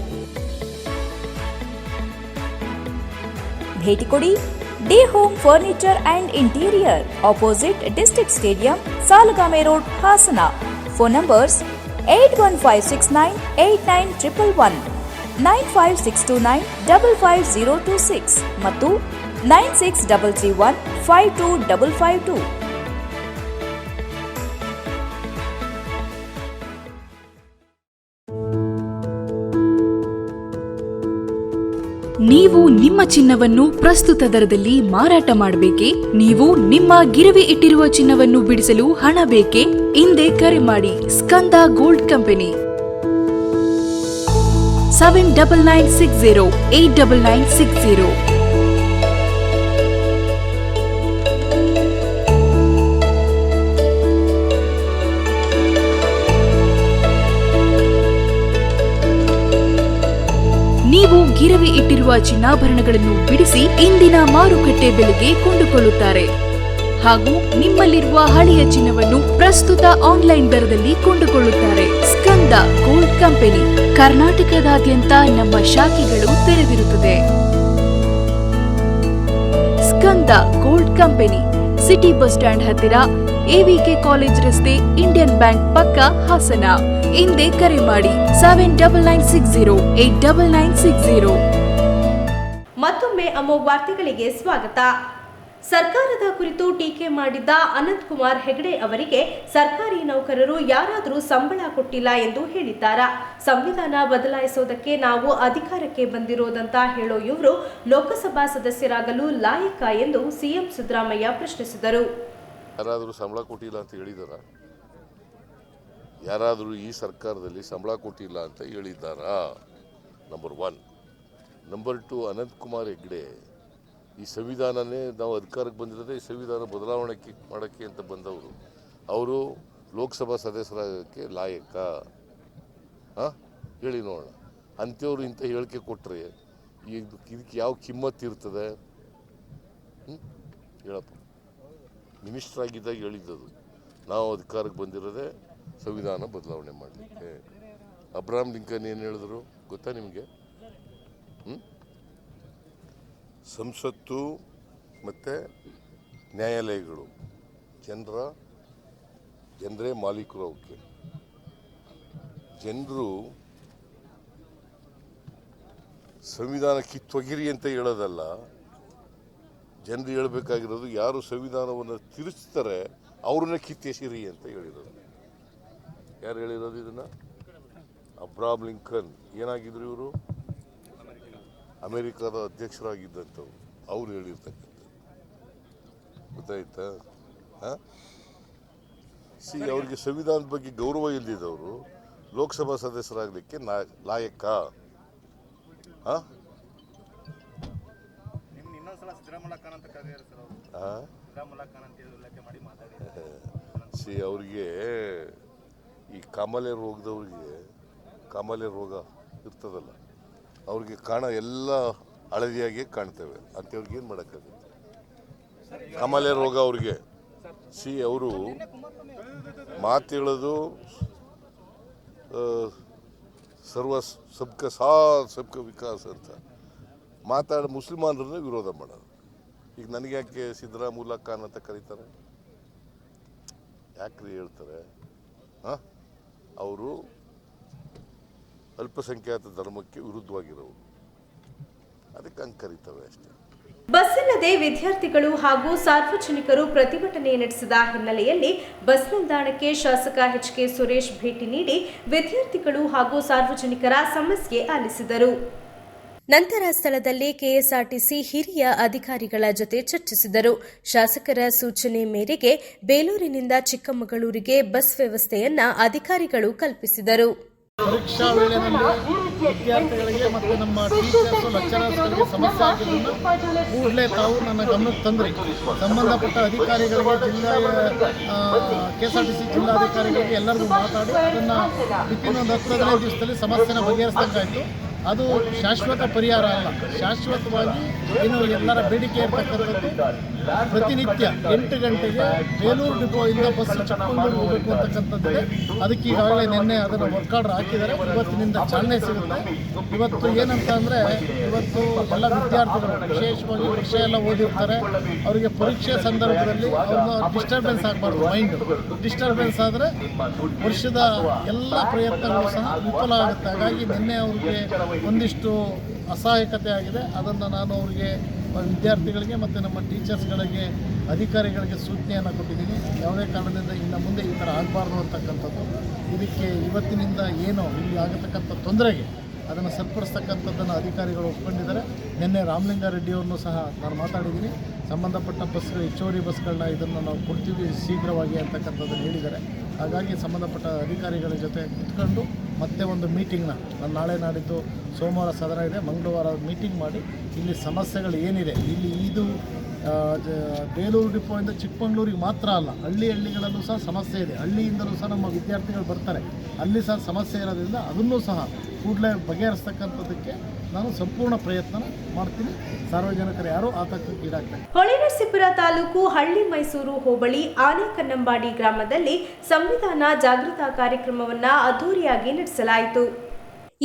ಭೇಟಿ ಕೊಡಿ D home furniture and interior, opposite district stadium, Salagame road, Hassan. Phone numbers 8156989111, 9562955026 ಮತ್ತು 9633152552. ನೀವು ನಿಮ್ಮ ಚಿನ್ನವನ್ನು ಪ್ರಸ್ತುತ ದರದಲ್ಲಿ ಮಾರಾಟ ಮಾಡಬೇಕೇ? ನೀವು ನಿಮ್ಮ ಗಿರವಿ ಇಟ್ಟಿರುವ ಚಿನ್ನವನ್ನು ಬಿಡಿಸಲು ಹಣ ಬೇಕೇ? ಹಿಂದೆ ಕರೆ ಮಾಡಿ ಸ್ಕಂದ ಗೋಲ್ಡ್ ಕಂಪನಿ. 7996089960. ನೀವು ಗಿರವಿ ಇಟ್ಟಿರುವ ಚಿನ್ನಾಭರಣಗಳನ್ನು ಬಿಡಿಸಿ ಇಂದಿನ ಮಾರುಕಟ್ಟೆ ಬೆಲೆಗೆ ಕೊಂಡುಕೊಳ್ಳುತ್ತಾರೆ ಹಾಗೂ ನಿಮ್ಮಲ್ಲಿರುವ ಹಳೆಯ ಚಿನ್ನವನ್ನು ಪ್ರಸ್ತುತ ಆನ್ಲೈನ್ ದರದಲ್ಲಿ ಕೊಂಡುಕೊಳ್ಳುತ್ತಾರೆ. ಸ್ಕಂದ ಗೋಲ್ಡ್ ಕಂಪನಿ ಕರ್ನಾಟಕದಾದ್ಯಂತ ನಮ್ಮ ಶಾಖೆಗಳು ತೆರೆದಿರುತ್ತದೆ. Skanda gold company city bus stand ಹತ್ತಿರ, ಎವಿಕೆ ಕಾಲೇಜ್ ರಸ್ತೆ, ಇಂಡಿಯನ್ ಬ್ಯಾಂಕ್ ಪಕ್ಕ, ಹಾಸನ. ಹಿಂದೆ ಕರೆ ಮಾಡಿ 7996089960. ಮತ್ತೊಮ್ಮೆ ಅಮೋಘ ವಾರ್ತೆಗಳಿಗೆ ಸ್ವಾಗತ. ಸರ್ಕಾರದ ಕುರಿತು ಟೀಕೆ ಮಾಡಿದ್ದ ಅನಂತ್ ಕುಮಾರ್ ಹೆಗಡೆ ಅವರಿಗೆ ಸರ್ಕಾರಿ ನೌಕರರು ಯಾರಾದರೂ ಸಂಬಳ ಕೊಟ್ಟಿಲ್ಲ ಎಂದು ಹೇಳಿದ್ದಾರಾ? ಸಂವಿಧಾನ ಬದಲಾಯಿಸೋದಕ್ಕೆ ನಾವು ಅಧಿಕಾರಕ್ಕೆ ಬಂದಿರೋದಂತ ಹೇಳೋ ಇವರು ಲೋಕಸಭಾ ಸದಸ್ಯರಾಗಲು ಲಾಯಕ ಎಂದು ಸಿಎಂ ಸಿದ್ದರಾಮಯ್ಯ ಪ್ರಶ್ನಿಸಿದರು. ಯಾರಾದರೂ ಸಂಬಳ ಕೊಟ್ಟಿಲ್ಲ ಅಂತ ಹೇಳಿದಾರಾ? ಯಾರಾದರೂ ಈ ಸರ್ಕಾರದಲ್ಲಿ ಸಂಬಳ ಕೊಟ್ಟಿಲ್ಲ ಅಂತ ಹೇಳಿದ್ದಾರಾ? ನಂಬರ್ 1. ನಂಬರ್ 2, ಅನಂತ್ ಕುಮಾರ್ ಹೆಗ್ಡೆ ಈ ಸಂವಿಧಾನನೇ ನಾವು ಅಧಿಕಾರಕ್ಕೆ ಬಂದಿರೋದೇ ಈ ಸಂವಿಧಾನ ಬದಲಾವಣೆ ಮಾಡೋಕ್ಕೆ ಅಂತ ಬಂದವರು. ಅವರು ಲೋಕಸಭಾ ಸದಸ್ಯರಾಗಕ್ಕೆ ಲಾಯಕ? ಹೇಳಿ ನೋಡೋಣ. ಅಂಥವ್ರು ಇಂಥ ಹೇಳಿಕೆ ಕೊಟ್ಟರೆ ಇದಕ್ಕೆ ಯಾವ ಕಿಮ್ಮತ್ತು ಇರ್ತದೆ? ಹೇಳಪ್ಪ. ಮಿನಿಸ್ಟರ್ ಆಗಿದ್ದಾಗ ಹೇಳಿದ್ದದು, ನಾವು ಅಧಿಕಾರಕ್ಕೆ ಬಂದಿರೋದೇ ಸಂವಿಧಾನ ಬದಲಾವಣೆ ಮಾಡಲಿಕ್ಕೆ. ಅಬ್ರಹಾಂ ಲಿಂಕನ್ ಏನು ಹೇಳಿದ್ರು ಗೊತ್ತಾ ನಿಮಗೆ? ಸಂಸತ್ತು ಮತ್ತು ನ್ಯಾಯಾಲಯಗಳು ಜನರೇ ಮಾಲೀಕರು. ಅವಕ್ಕೆ ಜನರು ಸಂವಿಧಾನ ಕಿತ್ತೊಗಿರಿ ಅಂತ ಹೇಳೋದಲ್ಲ, ಜನರು ಹೇಳಬೇಕಾಗಿರೋದು ಯಾರು ಸಂವಿಧಾನವನ್ನು ತಿರುಚ್ತಾರೆ ಅವ್ರನ್ನೇ ಕಿತ್ತೆಸಿರಿ ಅಂತ ಹೇಳಿರೋದು. ಯಾರು ಹೇಳಿರೋದು ಇದನ್ನು? Abraham Lincoln. ಏನಾಗಿದ್ರು ಇವರು? ಅಮೆರಿಕದ ಅಧ್ಯಕ್ಷರಾಗಿದ್ದಂಥವ್ರು. ಅವ್ರು ಹೇಳಿರ್ತಕ್ಕಂಥದ್ದು ಗೊತ್ತಾಯ್ತಾ? ಅವ್ರಿಗೆ ಸಂವಿಧಾನದ ಬಗ್ಗೆ ಗೌರವ ಇಲ್ಲದಿದ್ದವರು ಲೋಕಸಭಾ ಸದಸ್ಯರಾಗಲಿಕ್ಕೆ ಲಾಯಕ? ಅವ್ರಿಗೆ ಈ ಕಾಮಾಲೆ ರೋಗ ಇರ್ತದಲ್ಲ, ಅವ್ರಿಗೆ ಎಲ್ಲ ಹಳದಿಯಾಗಿ ಕಾಣ್ತೇವೆ. ಅಂಥವ್ರಿಗೆ ಏನು ಮಾಡೋಕ್ಕಾಗುತ್ತೆ? ಕಾಮಾಲೆ ರೋಗ ಅವ್ರಿಗೆ. ಅವರು ಮಾತು ಹೇಳೋದು ಸಬ್ಕ ಸಾಥ್ ಸಬ್ಕ ವಿಕಾಸ್ ಅಂತ ಮುಸಲ್ಮಾನರನ್ನ ವಿರೋಧ ಮಾಡೋದು. ಈಗ ನನಗೆ ಯಾಕೆ ಸಿದ್ದರಾಮುಲ್ಲಾ ಖಾನ್ ಅಂತ ಕರೀತಾರೆ? ಯಾಕ್ರಿ ಹೇಳ್ತಾರೆ? ಅವರು ಅಲ್ಪಸಂಖ್ಯಾತ ಧರ್ಮಕ್ಕೆ ವಿರುದ್ಧವಾಗಿರೋರು, ಅದಕ್ಕೆ ಹಂಗೆ ಕರೀತವೆ ಅಷ್ಟೇ. ಬಸ್ ಇಲ್ಲದೆ ವಿದ್ಯಾರ್ಥಿಗಳು ಹಾಗೂ ಸಾರ್ವಜನಿಕರು ಪ್ರತಿಭಟನೆ ನಡೆಸಿದ ಹಿನ್ನೆಲೆಯಲ್ಲಿ ಬಸ್ ನಿಲ್ದಾಣಕ್ಕೆ ಶಾಸಕ ಎಚ್.ಕೆ. ಸುರೇಶ್ ಭೇಟಿ ನೀಡಿ ವಿದ್ಯಾರ್ಥಿಗಳು ಹಾಗೂ ಸಾರ್ವಜನಿಕರ ಸಮಸ್ಯೆ ಆಲಿಸಿದರು. ನಂತರ ಸ್ಥಳದಲ್ಲಿ ಕೆಎಸ್ಆರ್ಟಿಸಿ ಹಿರಿಯ ಅಧಿಕಾರಿಗಳ ಜೊತೆ ಚರ್ಚಿಸಿದರು. ಶಾಸಕರ ಸೂಚನೆ ಮೇರೆಗೆ ಬೇಲೂರಿನಿಂದ ಚಿಕ್ಕಮಗಳೂರಿಗೆ ಬಸ್ ವ್ಯವಸ್ಥೆಯನ್ನ ಅಧಿಕಾರಿಗಳು ಕಲ್ಪಿಸಿದರು. ಪರೀಕ್ಷಾ ವೇಳೆಯಲ್ಲಿ ವಿದ್ಯಾರ್ಥಿಗಳಿಗೆ ಮತ್ತು ನಮ್ಮ ಟೀಚರ್ಸ್ ಲೆಕ್ಚರರ್ಸ್ಗಳಿಗೆ ಸಮಸ್ಯೆ ಆಗಿದ್ದನ್ನು ಕೂಡಲೇ ತಾವು ನನ್ನ ಗಮನಕ್ಕೆ ತಂದ್ರಿ. ಸಂಬಂಧಪಟ್ಟ ಅಧಿಕಾರಿಗಳಿಗೆ ಕೆಎಸ್ಆರ್ಟಿಸಿ ಜಿಲ್ಲಾಧಿಕಾರಿಗಳಿಗೆ ಎಲ್ಲರಿಗೂ ಮಾತಾಡಿ ಅದನ್ನು ವಿತಿನ್ ಒಂದು 10-15 ದಿವಸದಲ್ಲಿ ಸಮಸ್ಯೆನ ಬಗೆಹರಿಸಬೇಕಾಯಿತು. ಅದು ಶಾಶ್ವತ ಪರಿಹಾರ ಅಲ್ಲ, ಶಾಶ್ವತವಾಗಿ ಏನು ಎಲ್ಲರ ಬೇಡಿಕೆ ಇರತಕ್ಕಂಥದ್ದು. ಪ್ರತಿನಿತ್ಯ 8 ಗಂಟೆಗೆ ಬೇಲೂರು ಡಿಪೋಯಿಂದ ಬಸ್ ಚಿಕ್ಕಮಗಳೂರು ಹೋಗಬೇಕು ಅಂತಕ್ಕಂಥದ್ದಿದೆ. ಅದಕ್ಕೆ ಈಗಾಗಲೇ ನಿನ್ನೆ ಅದನ್ನು ವರ್ಕ್ ಆರ್ಡರ್ ಹಾಕಿದ್ದಾರೆ. ಇವತ್ತಿನಿಂದ ಚಾಲನೆ ಸಿಗುತ್ತೆ. ಇವತ್ತು ಏನಂತ ಅಂದರೆ, ಇವತ್ತು ಎಲ್ಲ ವಿದ್ಯಾರ್ಥಿಗಳು ವಿಶೇಷವಾಗಿ ವಿಷಯ ಎಲ್ಲ ಓದಿರ್ತಾರೆ. ಅವರಿಗೆ ಪರೀಕ್ಷೆ ಸಂದರ್ಭದಲ್ಲಿ ಅವ್ರನ್ನ ಡಿಸ್ಟರ್ಬೆನ್ಸ್ ಆಗಬಾರ್ದು. ಮೈಂಡ್ ಡಿಸ್ಟರ್ಬೆನ್ಸ್ ಆದರೆ ವರ್ಷದ ಎಲ್ಲ ಪ್ರಯತ್ನಗಳು ಸಹ ವಿಫಲ ಆಗುತ್ತೆ. ಹಾಗಾಗಿ ನಿನ್ನೆ ಅವ್ರಿಗೆ ಒಂದಿಷ್ಟು ಅಸಹಾಯಕತೆ ಆಗಿದೆ. ಅದನ್ನು ನಾನು ಅವರಿಗೆ ವಿದ್ಯಾರ್ಥಿಗಳಿಗೆ ಮತ್ತು ನಮ್ಮ ಟೀಚರ್ಸ್ಗಳಿಗೆ ಅಧಿಕಾರಿಗಳಿಗೆ ಸೂಚನೆಯನ್ನು ಕೊಟ್ಟಿದ್ದೀನಿ. ಯಾವುದೇ ಕಾರಣದಿಂದ ಇನ್ನು ಮುಂದೆ ಈ ಥರ ಆಗಬಾರ್ದು ಅಂತಕ್ಕಂಥದ್ದು. ಇದಕ್ಕೆ ಇವತ್ತಿನಿಂದ ಏನು ಇಲ್ಲಿ ಆಗತಕ್ಕಂಥ ತೊಂದರೆಗೆ ಅದನ್ನು ಸರಿಪಡಿಸ್ತಕ್ಕಂಥದ್ದನ್ನು ಅಧಿಕಾರಿಗಳು ಒಪ್ಕೊಂಡಿದ್ದಾರೆ. ನಿನ್ನೆ ರಾಮಲಿಂಗಾರೆಡ್ಡಿಯವ್ರನ್ನೂ ಸಹ ನಾನು ಮಾತಾಡಿದ್ದೀನಿ. ಸಂಬಂಧಪಟ್ಟ ಬಸ್ಗಳು ಹೆಚ್ಚುವರಿ ಬಸ್ಗಳನ್ನ ಇದನ್ನು ನಾವು ಕೊಡ್ತೀವಿ ಶೀಘ್ರವಾಗಿ ಅಂತಕ್ಕಂಥದ್ದನ್ನು ಹೇಳಿದ್ದಾರೆ. ಹಾಗಾಗಿ ಸಂಬಂಧಪಟ್ಟ ಅಧಿಕಾರಿಗಳ ಜೊತೆ ಕುತ್ಕೊಂಡು ಮತ್ತೆ ಒಂದು ಮೀಟಿಂಗ್ನ ನಾಳೆ ನಾಡಿದ್ದು ಸೋಮವಾರ ಸದನ ಇದೆ, ಮಂಗಳವಾರ ಮೀಟಿಂಗ್ ಮಾಡಿ ಇಲ್ಲಿ ಸಮಸ್ಯೆಗಳು ಏನಿದೆ, ಇಲ್ಲಿ ಇದು ಬೇಲೂರು ಡಿಪೋಯಿಂದ ಚಿಕ್ಕಮಗಳೂರಿಗೆ ಮಾತ್ರ ಅಲ್ಲ, ಹಳ್ಳಿಗಳಲ್ಲೂ ಸಹ ಸಮಸ್ಯೆ ಇದೆ. ಹಳ್ಳಿಯಿಂದಲೂ ಸಹ ನಮ್ಮ ವಿದ್ಯಾರ್ಥಿಗಳು ಬರ್ತಾರೆ, ಅಲ್ಲಿ ಸಹ ಸಮಸ್ಯೆ ಇರೋದ್ರಿಂದ ಅದನ್ನೂ ಸಹ ಕೂಡಲೇ ಬಗೆಹರಿಸ್ತಕ್ಕಂಥದ್ದಕ್ಕೆ ನಾನು ಸಂಪೂರ್ಣ ಪ್ರಯತ್ನ ಮಾಡ್ತೀನಿ. ಸಾರ್ವಜನಿಕರು ಯಾರೂ ಆತಂಕಕ್ಕೀಡಾಗ್ತಾರೆ. ಹೊಳೆನರಸೀಪುರ ತಾಲೂಕು ಹಳ್ಳಿ ಮೈಸೂರು ಹೋಬಳಿ ಆನೆಕನ್ನಂಬಾಡಿ ಗ್ರಾಮದಲ್ಲಿ ಸಂವಿಧಾನ ಜಾಗೃತಾ ಕಾರ್ಯಕ್ರಮವನ್ನು ಅದ್ದೂರಿಯಾಗಿ ನಡೆಸಲಾಯಿತು.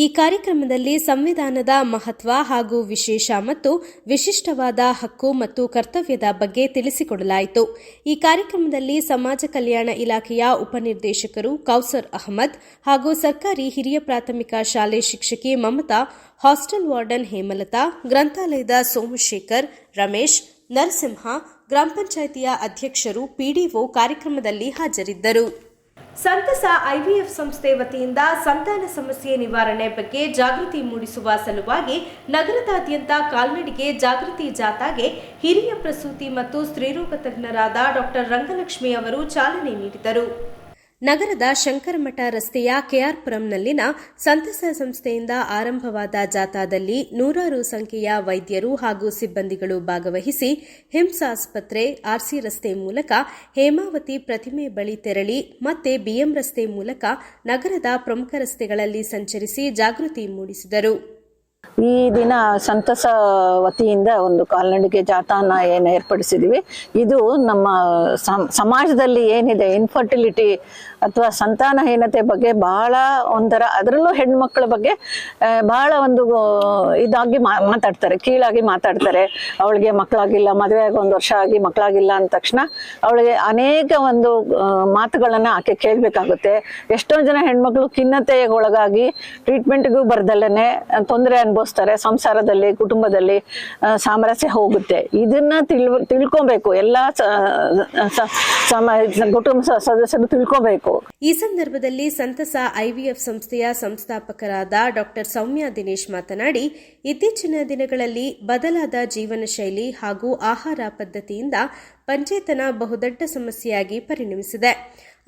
ಈ ಕಾರ್ಯಕ್ರಮದಲ್ಲಿ ಸಂವಿಧಾನದ ಮಹತ್ವ ಹಾಗೂ ವಿಶೇಷ ಮತ್ತು ವಿಶಿಷ್ಟವಾದ ಹಕ್ಕು ಮತ್ತು ಕರ್ತವ್ಯದ ಬಗ್ಗೆ ತಿಳಿಸಿಕೊಡಲಾಯಿತು. ಈ ಕಾರ್ಯಕ್ರಮದಲ್ಲಿ ಸಮಾಜ ಕಲ್ಯಾಣ ಇಲಾಖೆಯ ಉಪನಿರ್ದೇಶಕರು ಕೌಸರ್ ಅಹಮದ್ ಹಾಗೂ ಸರ್ಕಾರಿ ಹಿರಿಯ ಪ್ರಾಥಮಿಕ ಶಾಲೆ ಶಿಕ್ಷಕಿ ಮಮತಾ, ಹಾಸ್ಟೆಲ್ ವಾರ್ಡನ್ ಹೇಮಲತಾ, ಗ್ರಂಥಾಲಯದ ಸೋಮಶೇಖರ್, ರಮೇಶ್, ನರಸಿಂಹ, ಗ್ರಾಮ ಪಂಚಾಯಿತಿಯ ಅಧ್ಯಕ್ಷರು, ಪಿಡಿಒ ಕಾರ್ಯಕ್ರಮದಲ್ಲಿ ಹಾಜರಿದ್ದರು. ಸಂತಸ ಐವಿಎಫ್ ಸಂಸ್ಥೆ ವತಿಯಿಂದ ಸಂತಾನ ಸಮಸ್ಯೆ ನಿವಾರಣೆ ಬಗ್ಗೆ ಜಾಗೃತಿ ಮೂಡಿಸುವ ಸಲುವಾಗಿ ನಗರದಾದ್ಯಂತ ಕಾಲ್ನಡಿಗೆ ಜಾಗೃತಿ ಜಾಥಾಗೆ ಹಿರಿಯ ಪ್ರಸೂತಿ ಮತ್ತು ಸ್ತ್ರೀರೋಗ ತಜ್ಞರಾದ ಡಾ ರಂಗಲಕ್ಷ್ಮಿ ಅವರು ಚಾಲನೆ ನೀಡಿದರು. ನಗರದ ಶಂಕರಮಠ ರಸ್ತೆಯ ಕೆಆರ್ಪುರಂನಲ್ಲಿನ ಸಂತಸ ಸಂಸ್ಥೆಯಿಂದ ಆರಂಭವಾದ ಜಾಥಾದಲ್ಲಿ ನೂರಾರು ಸಂಖ್ಯೆಯ ವೈದ್ಯರು ಹಾಗೂ ಸಿಬ್ಬಂದಿಗಳು ಭಾಗವಹಿಸಿ ಹಿಮ್ಸ್ ಆಸ್ಪತ್ರೆ, ಆರ್ಸಿ ರಸ್ತೆ ಮೂಲಕ ಹೇಮಾವತಿ ಪ್ರತಿಮೆ ಬಳಿ ತೆರಳಿ ಮತ್ತೆ ಬಿಎಂ ರಸ್ತೆ ಮೂಲಕ ನಗರದ ಪ್ರಮುಖ ರಸ್ತೆಗಳಲ್ಲಿ ಸಂಚರಿಸಿ ಜಾಗೃತಿ ಮೂಡಿಸಿದರು. ಈ ದಿನ ಸಂತಸ ವತಿಯಿಂದ ಒಂದು ಕಾಲ್ನಡಿಗೆ ಜಾಥಾನ ಏನು ಏರ್ಪಡಿಸಿದ್ವಿ. ಇದು ನಮ್ಮ ಸಮಾಜದಲ್ಲಿ ಏನಿದೆ ಇನ್ಫರ್ಟಿಲಿಟಿ ಅಥವಾ ಸಂತಾನಹೀನತೆ ಬಗ್ಗೆ ಬಹಳ ಒಂಥರ, ಅದರಲ್ಲೂ ಹೆಣ್ಮಕ್ಳ ಬಗ್ಗೆ ಬಹಳ ಒಂದು ಇದಾಗಿ ಮಾತಾಡ್ತಾರೆ, ಕೀಳಾಗಿ ಮಾತಾಡ್ತಾರೆ. ಅವಳಿಗೆ ಮಕ್ಕಳಾಗಿಲ್ಲ, ಮದುವೆ ಆಗಿ 1 ವರ್ಷ ಆಗಿ ಮಕ್ಕಳಾಗಿಲ್ಲ ಅಂದ ತಕ್ಷಣ ಅವಳಿಗೆ ಅನೇಕ ಒಂದು ಮಾತುಗಳನ್ನು ಆಕೆ ಕೇಳಬೇಕಾಗುತ್ತೆ. ಎಷ್ಟೊಂದು ಜನ ಹೆಣ್ಮಕ್ಳು ಖಿನ್ನತೆಗೆ ಒಳಗಾಗಿ ಟ್ರೀಟ್ಮೆಂಟ್ಗೂ ಬರ್ದಲ್ಲೇ ತೊಂದರೆ ಅನುಭವಿಸ್ತಾರೆ. ಸಂಸಾರದಲ್ಲಿ, ಕುಟುಂಬದಲ್ಲಿ ಸಾಮರಸ್ಯ ಹೋಗುತ್ತೆ. ಇದನ್ನ ತಿಳ್ಕೊಬೇಕು, ಎಲ್ಲ ಕುಟುಂಬ ಸದಸ್ಯರು ತಿಳ್ಕೊಬೇಕು. ಈ ಸಂದರ್ಭದಲ್ಲಿ ಸಂತಸ ಐವಿಎಫ್ ಸಂಸ್ಥೆಯ ಸಂಸ್ಥಾಪಕರಾದ ಡಾ ಸೌಮ್ಯ ದಿನೇಶ್ ಮಾತನಾಡಿ, ಇತ್ತೀಚಿನ ದಿನಗಳಲ್ಲಿ ಬದಲಾದ ಜೀವನ ಶೈಲಿ ಹಾಗೂ ಆಹಾರ ಪದ್ಧತಿಯಿಂದ ಪಂಚೇತನ ಬಹುದೊಡ್ಡ ಸಮಸ್ಯೆಯಾಗಿ ಪರಿಣಮಿಸಿದೆ.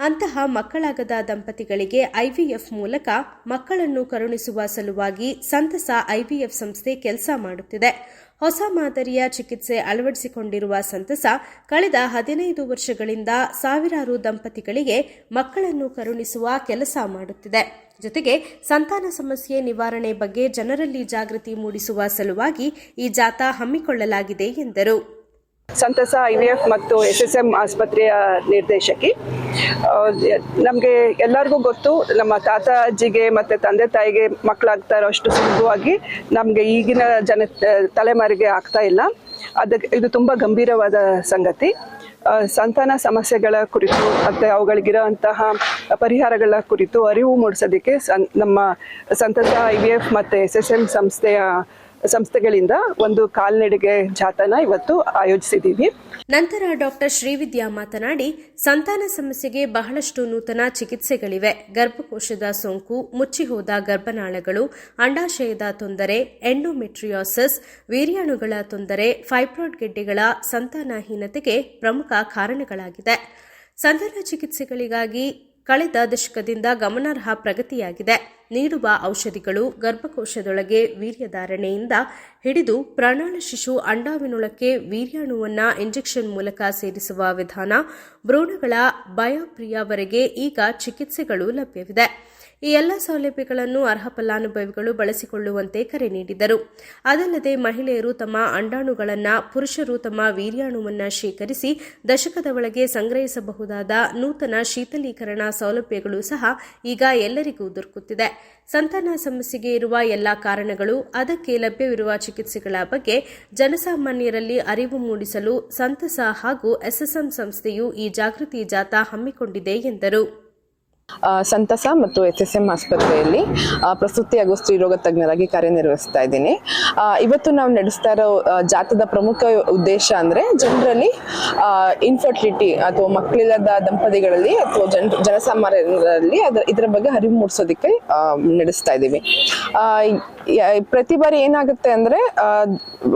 ಅಂತಹ ಮಕ್ಕಳಾಗದ ದಂಪತಿಗಳಿಗೆ ಐವಿಎಫ್ ಮೂಲಕ ಮಕ್ಕಳನ್ನು ಕರುಣಿಸುವ ಸಲುವಾಗಿ ಸಂತಸ ಐವಿಎಫ್ ಸಂಸ್ಥೆ ಕೆಲಸ ಮಾಡುತ್ತಿದೆ. ಹೊಸ ಮಾದರಿಯ ಚಿಕಿತ್ಸೆ ಅಳವಡಿಸಿಕೊಂಡಿರುವ ಸಂತಸ ಕಳೆದ 15 ವರ್ಷಗಳಿಂದ ಸಾವಿರಾರು ದಂಪತಿಗಳಿಗೆ ಮಕ್ಕಳನ್ನು ಕರುಣಿಸುವ ಕೆಲಸ ಮಾಡುತ್ತಿದೆ. ಜೊತೆಗೆ ಸಂತಾನ ಸಮಸ್ಯೆ ನಿವಾರಣೆ ಬಗ್ಗೆ ಜನರಲ್ಲಿ ಜಾಗೃತಿ ಮೂಡಿಸುವ ಸಲುವಾಗಿ ಈ ಜಾಥಾ ಹಮ್ಮಿಕೊಳ್ಳಲಾಗಿದೆ ಎಂದರು. ಸಂತಸ ಐವಿಎಫ್ ಮತ್ತು SSM ಆಸ್ಪತ್ರೆಯ ನಿರ್ದೇಶಕಿ. ನಮಗೆ ಎಲ್ಲರಿಗೂ ಗೊತ್ತು, ನಮ್ಮ ತಾತ ಅಜ್ಜಿಗೆ ಮತ್ತು ತಂದೆ ತಾಯಿಗೆ ಮಕ್ಕಳಾಗ್ತಾ ಇರೋ ಅಷ್ಟು ಸುಲಭವಾಗಿ ನಮಗೆ ಈಗಿನ ತಲೆಮಾರಿಗೆ ಆಗ್ತಾ ಇಲ್ಲ. ಇದು ತುಂಬ ಗಂಭೀರವಾದ ಸಂಗತಿ. ಸಂತಾನ ಸಮಸ್ಯೆಗಳ ಕುರಿತು ಮತ್ತು ಅವುಗಳಿಗಿರೋಂತಹ ಪರಿಹಾರಗಳ ಕುರಿತು ಅರಿವು ಮೂಡಿಸೋದಕ್ಕೆ ನಮ್ಮ ಸಂತಸ IVF ಮತ್ತು SSM ಸಂಸ್ಥೆಗಳಿಂದ ಒಂದು ಕಾಲ್ನಡಿಗೆ ಜಾಥಾನ ಇವತ್ತು ಆಯೋಜಿಸಿದ್ದೀವಿ. ನಂತರ ಡಾಕ್ಟರ್ ಶ್ರೀವಿದ್ಯಾ ಮಾತನಾಡಿ, ಸಂತಾನ ಸಮಸ್ಯೆಗೆ ಬಹಳಷ್ಟು ನೂತನ ಚಿಕಿತ್ಸೆಗಳಿವೆ. ಗರ್ಭಕೋಶದ ಸೋಂಕು, ಮುಚ್ಚಿಹೋದ ಗರ್ಭನಾಳಗಳು, ಅಂಡಾಶಯದ ತೊಂದರೆ, ಎಂಡೋಮೆಟ್ರಿಯೋಸಿಸ್, ವೀರ್ಯಾಣುಗಳ ತೊಂದರೆ, ಫೈಬ್ರಾಯ್ಡ್ ಗೆಡ್ಡೆಗಳ ಸಂತಾನಹೀನತೆಗೆ ಪ್ರಮುಖ ಕಾರಣಗಳಾಗಿದೆ. ಸಂತಾನ ಚಿಕಿತ್ಸೆಗಳಿಗಾಗಿ ಕಳೆದ ದಶಕದಿಂದ ಗಮನಾರ್ಹ ಪ್ರಗತಿಯಾಗಿದೆ. ನೀಡುವ ಔಷಧಿಗಳು ಗರ್ಭಕೋಶದೊಳಗೆ ವೀರ್ಯಧಾರಣೆಯಿಂದ ಹಿಡಿದು ಪ್ರಾಣಾಳ ಶಿಶು ಅಂಡಾವಿನೊಳಕ್ಕೆ ವೀರ್ಯಾಣುವನ್ನು ಇಂಜೆಕ್ಷನ್ ಮೂಲಕ ಸೇರಿಸುವ ವಿಧಾನ, ಭ್ರೂಣಗಳ ಬಯೋಪ್ರಿಯವರೆಗೆ ಈಗ ಚಿಕಿತ್ಸೆಗಳು ಲಭ್ಯವಿದೆ. ಈ ಎಲ್ಲ ಸೌಲಭ್ಯಗಳನ್ನು ಅರ್ಹ ಫಲಾನುಭವಿಗಳು ಬಳಸಿಕೊಳ್ಳುವಂತೆ ಕರೆ ನೀಡಿದರು. ಅದಲ್ಲದೆ ಮಹಿಳೆಯರು ತಮ್ಮ ಅಂಡಾಣುಗಳನ್ನು, ಪುರುಷರು ತಮ್ಮ ವೀರ್ಯಾಣುವನ್ನು ಶೇಖರಿಸಿ ದಶಕದ ಒಳಗೆ ಸಂಗ್ರಹಿಸಬಹುದಾದ ನೂತನ ಶೀತಲೀಕರಣ ಸೌಲಭ್ಯಗಳು ಸಹ ಈಗ ಎಲ್ಲರಿಗೂ ದೊರಕುತ್ತಿದೆ. ಸಂತಾನ ಸಮಸ್ಯೆಗೆ ಇರುವ ಎಲ್ಲಾ ಕಾರಣಗಳು, ಅದಕ್ಕೆ ಲಭ್ಯವಿರುವ ಚಿಕಿತ್ಸೆಗಳ ಬಗ್ಗೆ ಜನಸಾಮಾನ್ಯರಲ್ಲಿ ಅರಿವು ಮೂಡಿಸಲು ಸಂತಸ ಹಾಗೂ SSM ಸಂಸ್ಥೆಯು ಈ ಜಾಗೃತಿ ಜಾಥಾ ಹಮ್ಮಿಕೊಂಡಿದೆ ಎಂದರು. ಸಂತಸ ಮತ್ತು SSM ಆಸ್ಪತ್ರೆಯಲ್ಲಿ ಪ್ರಸೂತಿ ಹಾಗೂ ಸ್ತ್ರೀರೋಗ ತಜ್ಞರಾಗಿ ಕಾರ್ಯನಿರ್ವಹಿಸ್ತಾ ಇದ್ದೀನಿ. ಇವತ್ತು ನಾವು ನಡೆಸ್ತಾ ಇರೋ ಜಾಥಾದ ಪ್ರಮುಖ ಉದ್ದೇಶ ಅಂದರೆ ಜನರಲ್ಲಿ ಇನ್ಫರ್ಟಿಲಿಟಿ ಅಥವಾ ಮಕ್ಕಳಿಲ್ಲದ ದಂಪತಿಗಳಲ್ಲಿ ಅಥವಾ ಜನಸಾಮಾನ್ಯರಲ್ಲಿ ಇದರ ಬಗ್ಗೆ ಅರಿವು ಮೂಡಿಸೋದಕ್ಕೆ ನಡೆಸ್ತಾ ಇದ್ದೀವಿ. ಪ್ರತಿ ಬಾರಿ ಏನಾಗುತ್ತೆ ಅಂದರೆ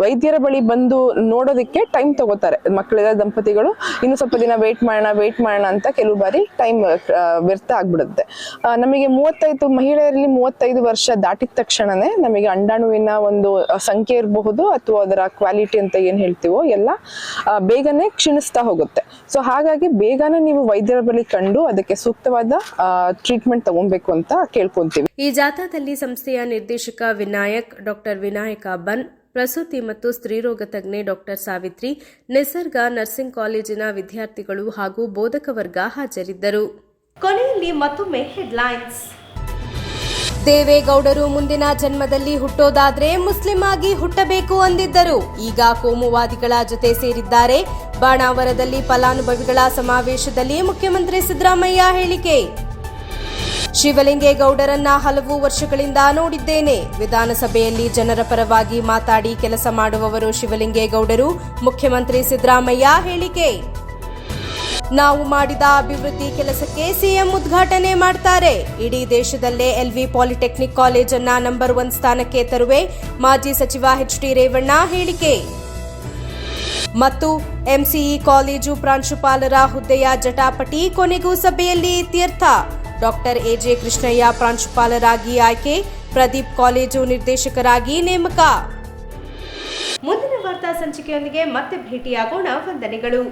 ವೈದ್ಯರ ಬಳಿ ಬಂದು ನೋಡೋದಕ್ಕೆ ಟೈಮ್ ತಗೋತಾರೆ ಮಕ್ಕಳಿಲ್ಲದ ದಂಪತಿಗಳು. ಇನ್ನು ಸ್ವಲ್ಪ ದಿನ ವೇಟ್ ಮಾಡೋಣ ಅಂತ ಕೆಲವು ಬಾರಿ ಟೈಮ್ ವ್ಯರ್ಥ ಆಗ್ಬಿಡುತ್ತೆ. ನಮಗೆ 35 ಮಹಿಳೆಯರಲ್ಲಿ 35 ವರ್ಷ ದಾಟಿದ ತಕ್ಷಣನೇ ನಮಗೆ ಅಂಡಾಣುವಿನ ಒಂದು ಸಂಖ್ಯೆ ಇರಬಹುದು ಅಥವಾ ಅದರ ಕ್ವಾಲಿಟಿ ಅಂತ ಏನ್ ಹೇಳ್ತೀವೋ ಎಲ್ಲ ಬೇಗನೆ ಕ್ಷೀಣಿಸ್ತಾ ಹೋಗುತ್ತೆ. ಸೊ ಹಾಗಾಗಿ ಬೇಗನೆ ನೀವು ವೈದ್ಯರ ಬಳಿ ಕಂಡು ಅದಕ್ಕೆ ಸೂಕ್ತವಾದ ಟ್ರೀಟ್ಮೆಂಟ್ ತಗೊಬೇಕು ಅಂತ ಕೇಳ್ಕೊಂತೀವಿ. ಈ ಜಾಥಾದಲ್ಲಿ ಸಂಸ್ಥೆಯ ನಿರ್ದೇಶಕ ವಿನಾಯಕ್, ಡಾಕ್ಟರ್ ವಿನಾಯಕ ಬನ್, ಪ್ರಸೂತಿ ಮತ್ತು ಸ್ತ್ರೀರೋಗ ತಜ್ಞೆ ಡಾಕ್ಟರ್ ಸಾವಿತ್ರಿ, ನಿಸರ್ಗ ನರ್ಸಿಂಗ್ ಕಾಲೇಜಿನ ವಿದ್ಯಾರ್ಥಿಗಳು ಹಾಗೂ ಬೋಧಕ ವರ್ಗ ಹಾಜರಿದ್ದರು. ಕೊನೆಯಲ್ಲಿ ಮತ್ತೊಮ್ಮೆ ಹೆಡ್ಲೈನ್ಸ್. ದೇವೇಗೌಡರು ಮುಂದಿನ ಜನ್ಮದಲ್ಲಿ ಹುಟ್ಟೋದಾದ್ರೆ ಮುಸ್ಲಿಂ ಆಗಿ ಹುಟ್ಟಬೇಕು ಅಂದಿದ್ದರು. ಈಗ ಕೋಮುವಾದಿಗಳ ಜೊತೆ ಸೇರಿದ್ದಾರೆ. ಬಾಣಾವರದಲ್ಲಿ ಫಲಾನುಭವಿಗಳ ಸಮಾವೇಶದಲ್ಲಿ ಮುಖ್ಯಮಂತ್ರಿ ಸಿದ್ದರಾಮಯ್ಯ ಹೇಳಿಕೆ. ಶಿವಲಿಂಗೇಗೌಡರನ್ನ ಹಲವು ವರ್ಷಗಳಿಂದ ನೋಡಿದ್ದೇನೆ. ವಿಧಾನಸಭೆಯಲ್ಲಿ ಜನರ ಪರವಾಗಿ ಮಾತಾಡಿ ಕೆಲಸ ಮಾಡುವವರು ಶಿವಲಿಂಗೇಗೌಡರು. ಮುಖ್ಯಮಂತ್ರಿ ಸಿದ್ದರಾಮಯ್ಯ ಹೇಳಿಕೆ. ನಾವು ಮಾಡಿದ ಅಭಿವೃದ್ಧಿ ಕೆಲಸಕ್ಕೆ ಸಿಎಂ ಉದ್ಘಾಟನೆ ಮಾಡ್ತಾರೆ. ಇಡೀ ದೇಶದಲ್ಲೇ ಎಲ್ವಿ ಪಾಲಿಟೆಕ್ನಿಕ್ ಕಾಲೇಜನ್ನ ನಂಬರ್ 1 ಸ್ಥಾನಕ್ಕೆ ತರುವೆ. ಮಾಜಿ ಸಚಿವ ಎಚ್.ಡಿ. ರೇವಣ್ಣ ಹೇಳಿಕೆ. ಮತ್ತು ಎಂಸಿಇ ಕಾಲೇಜು ಪ್ರಾಂಶುಪಾಲರ ಹುದ್ದೆಯ ಜಟಾಪಟಿ ಕೊನೆಗೂ ಸಭೆಯಲ್ಲಿ ಇತ್ಯರ್ಥ. ಡಾಕ್ಟರ್ ಎಜೆ ಕೃಷ್ಣಯ್ಯ ಪ್ರಾಂಶುಪಾಲರಾಗಿ ಆಯ್ಕೆ. ಪ್ರದೀಪ್ ಕಾಲೇಜು ನಿರ್ದೇಶಕರಾಗಿ ನೇಮಕ. ಮುಂದಿನ ವಾರ್ತಾ ಸಂಚಿಕೆಯೊಂದಿಗೆ ಮತ್ತೆ ಭೇಟಿಯಾಗೋಣ. ವಂದನೆಗಳು.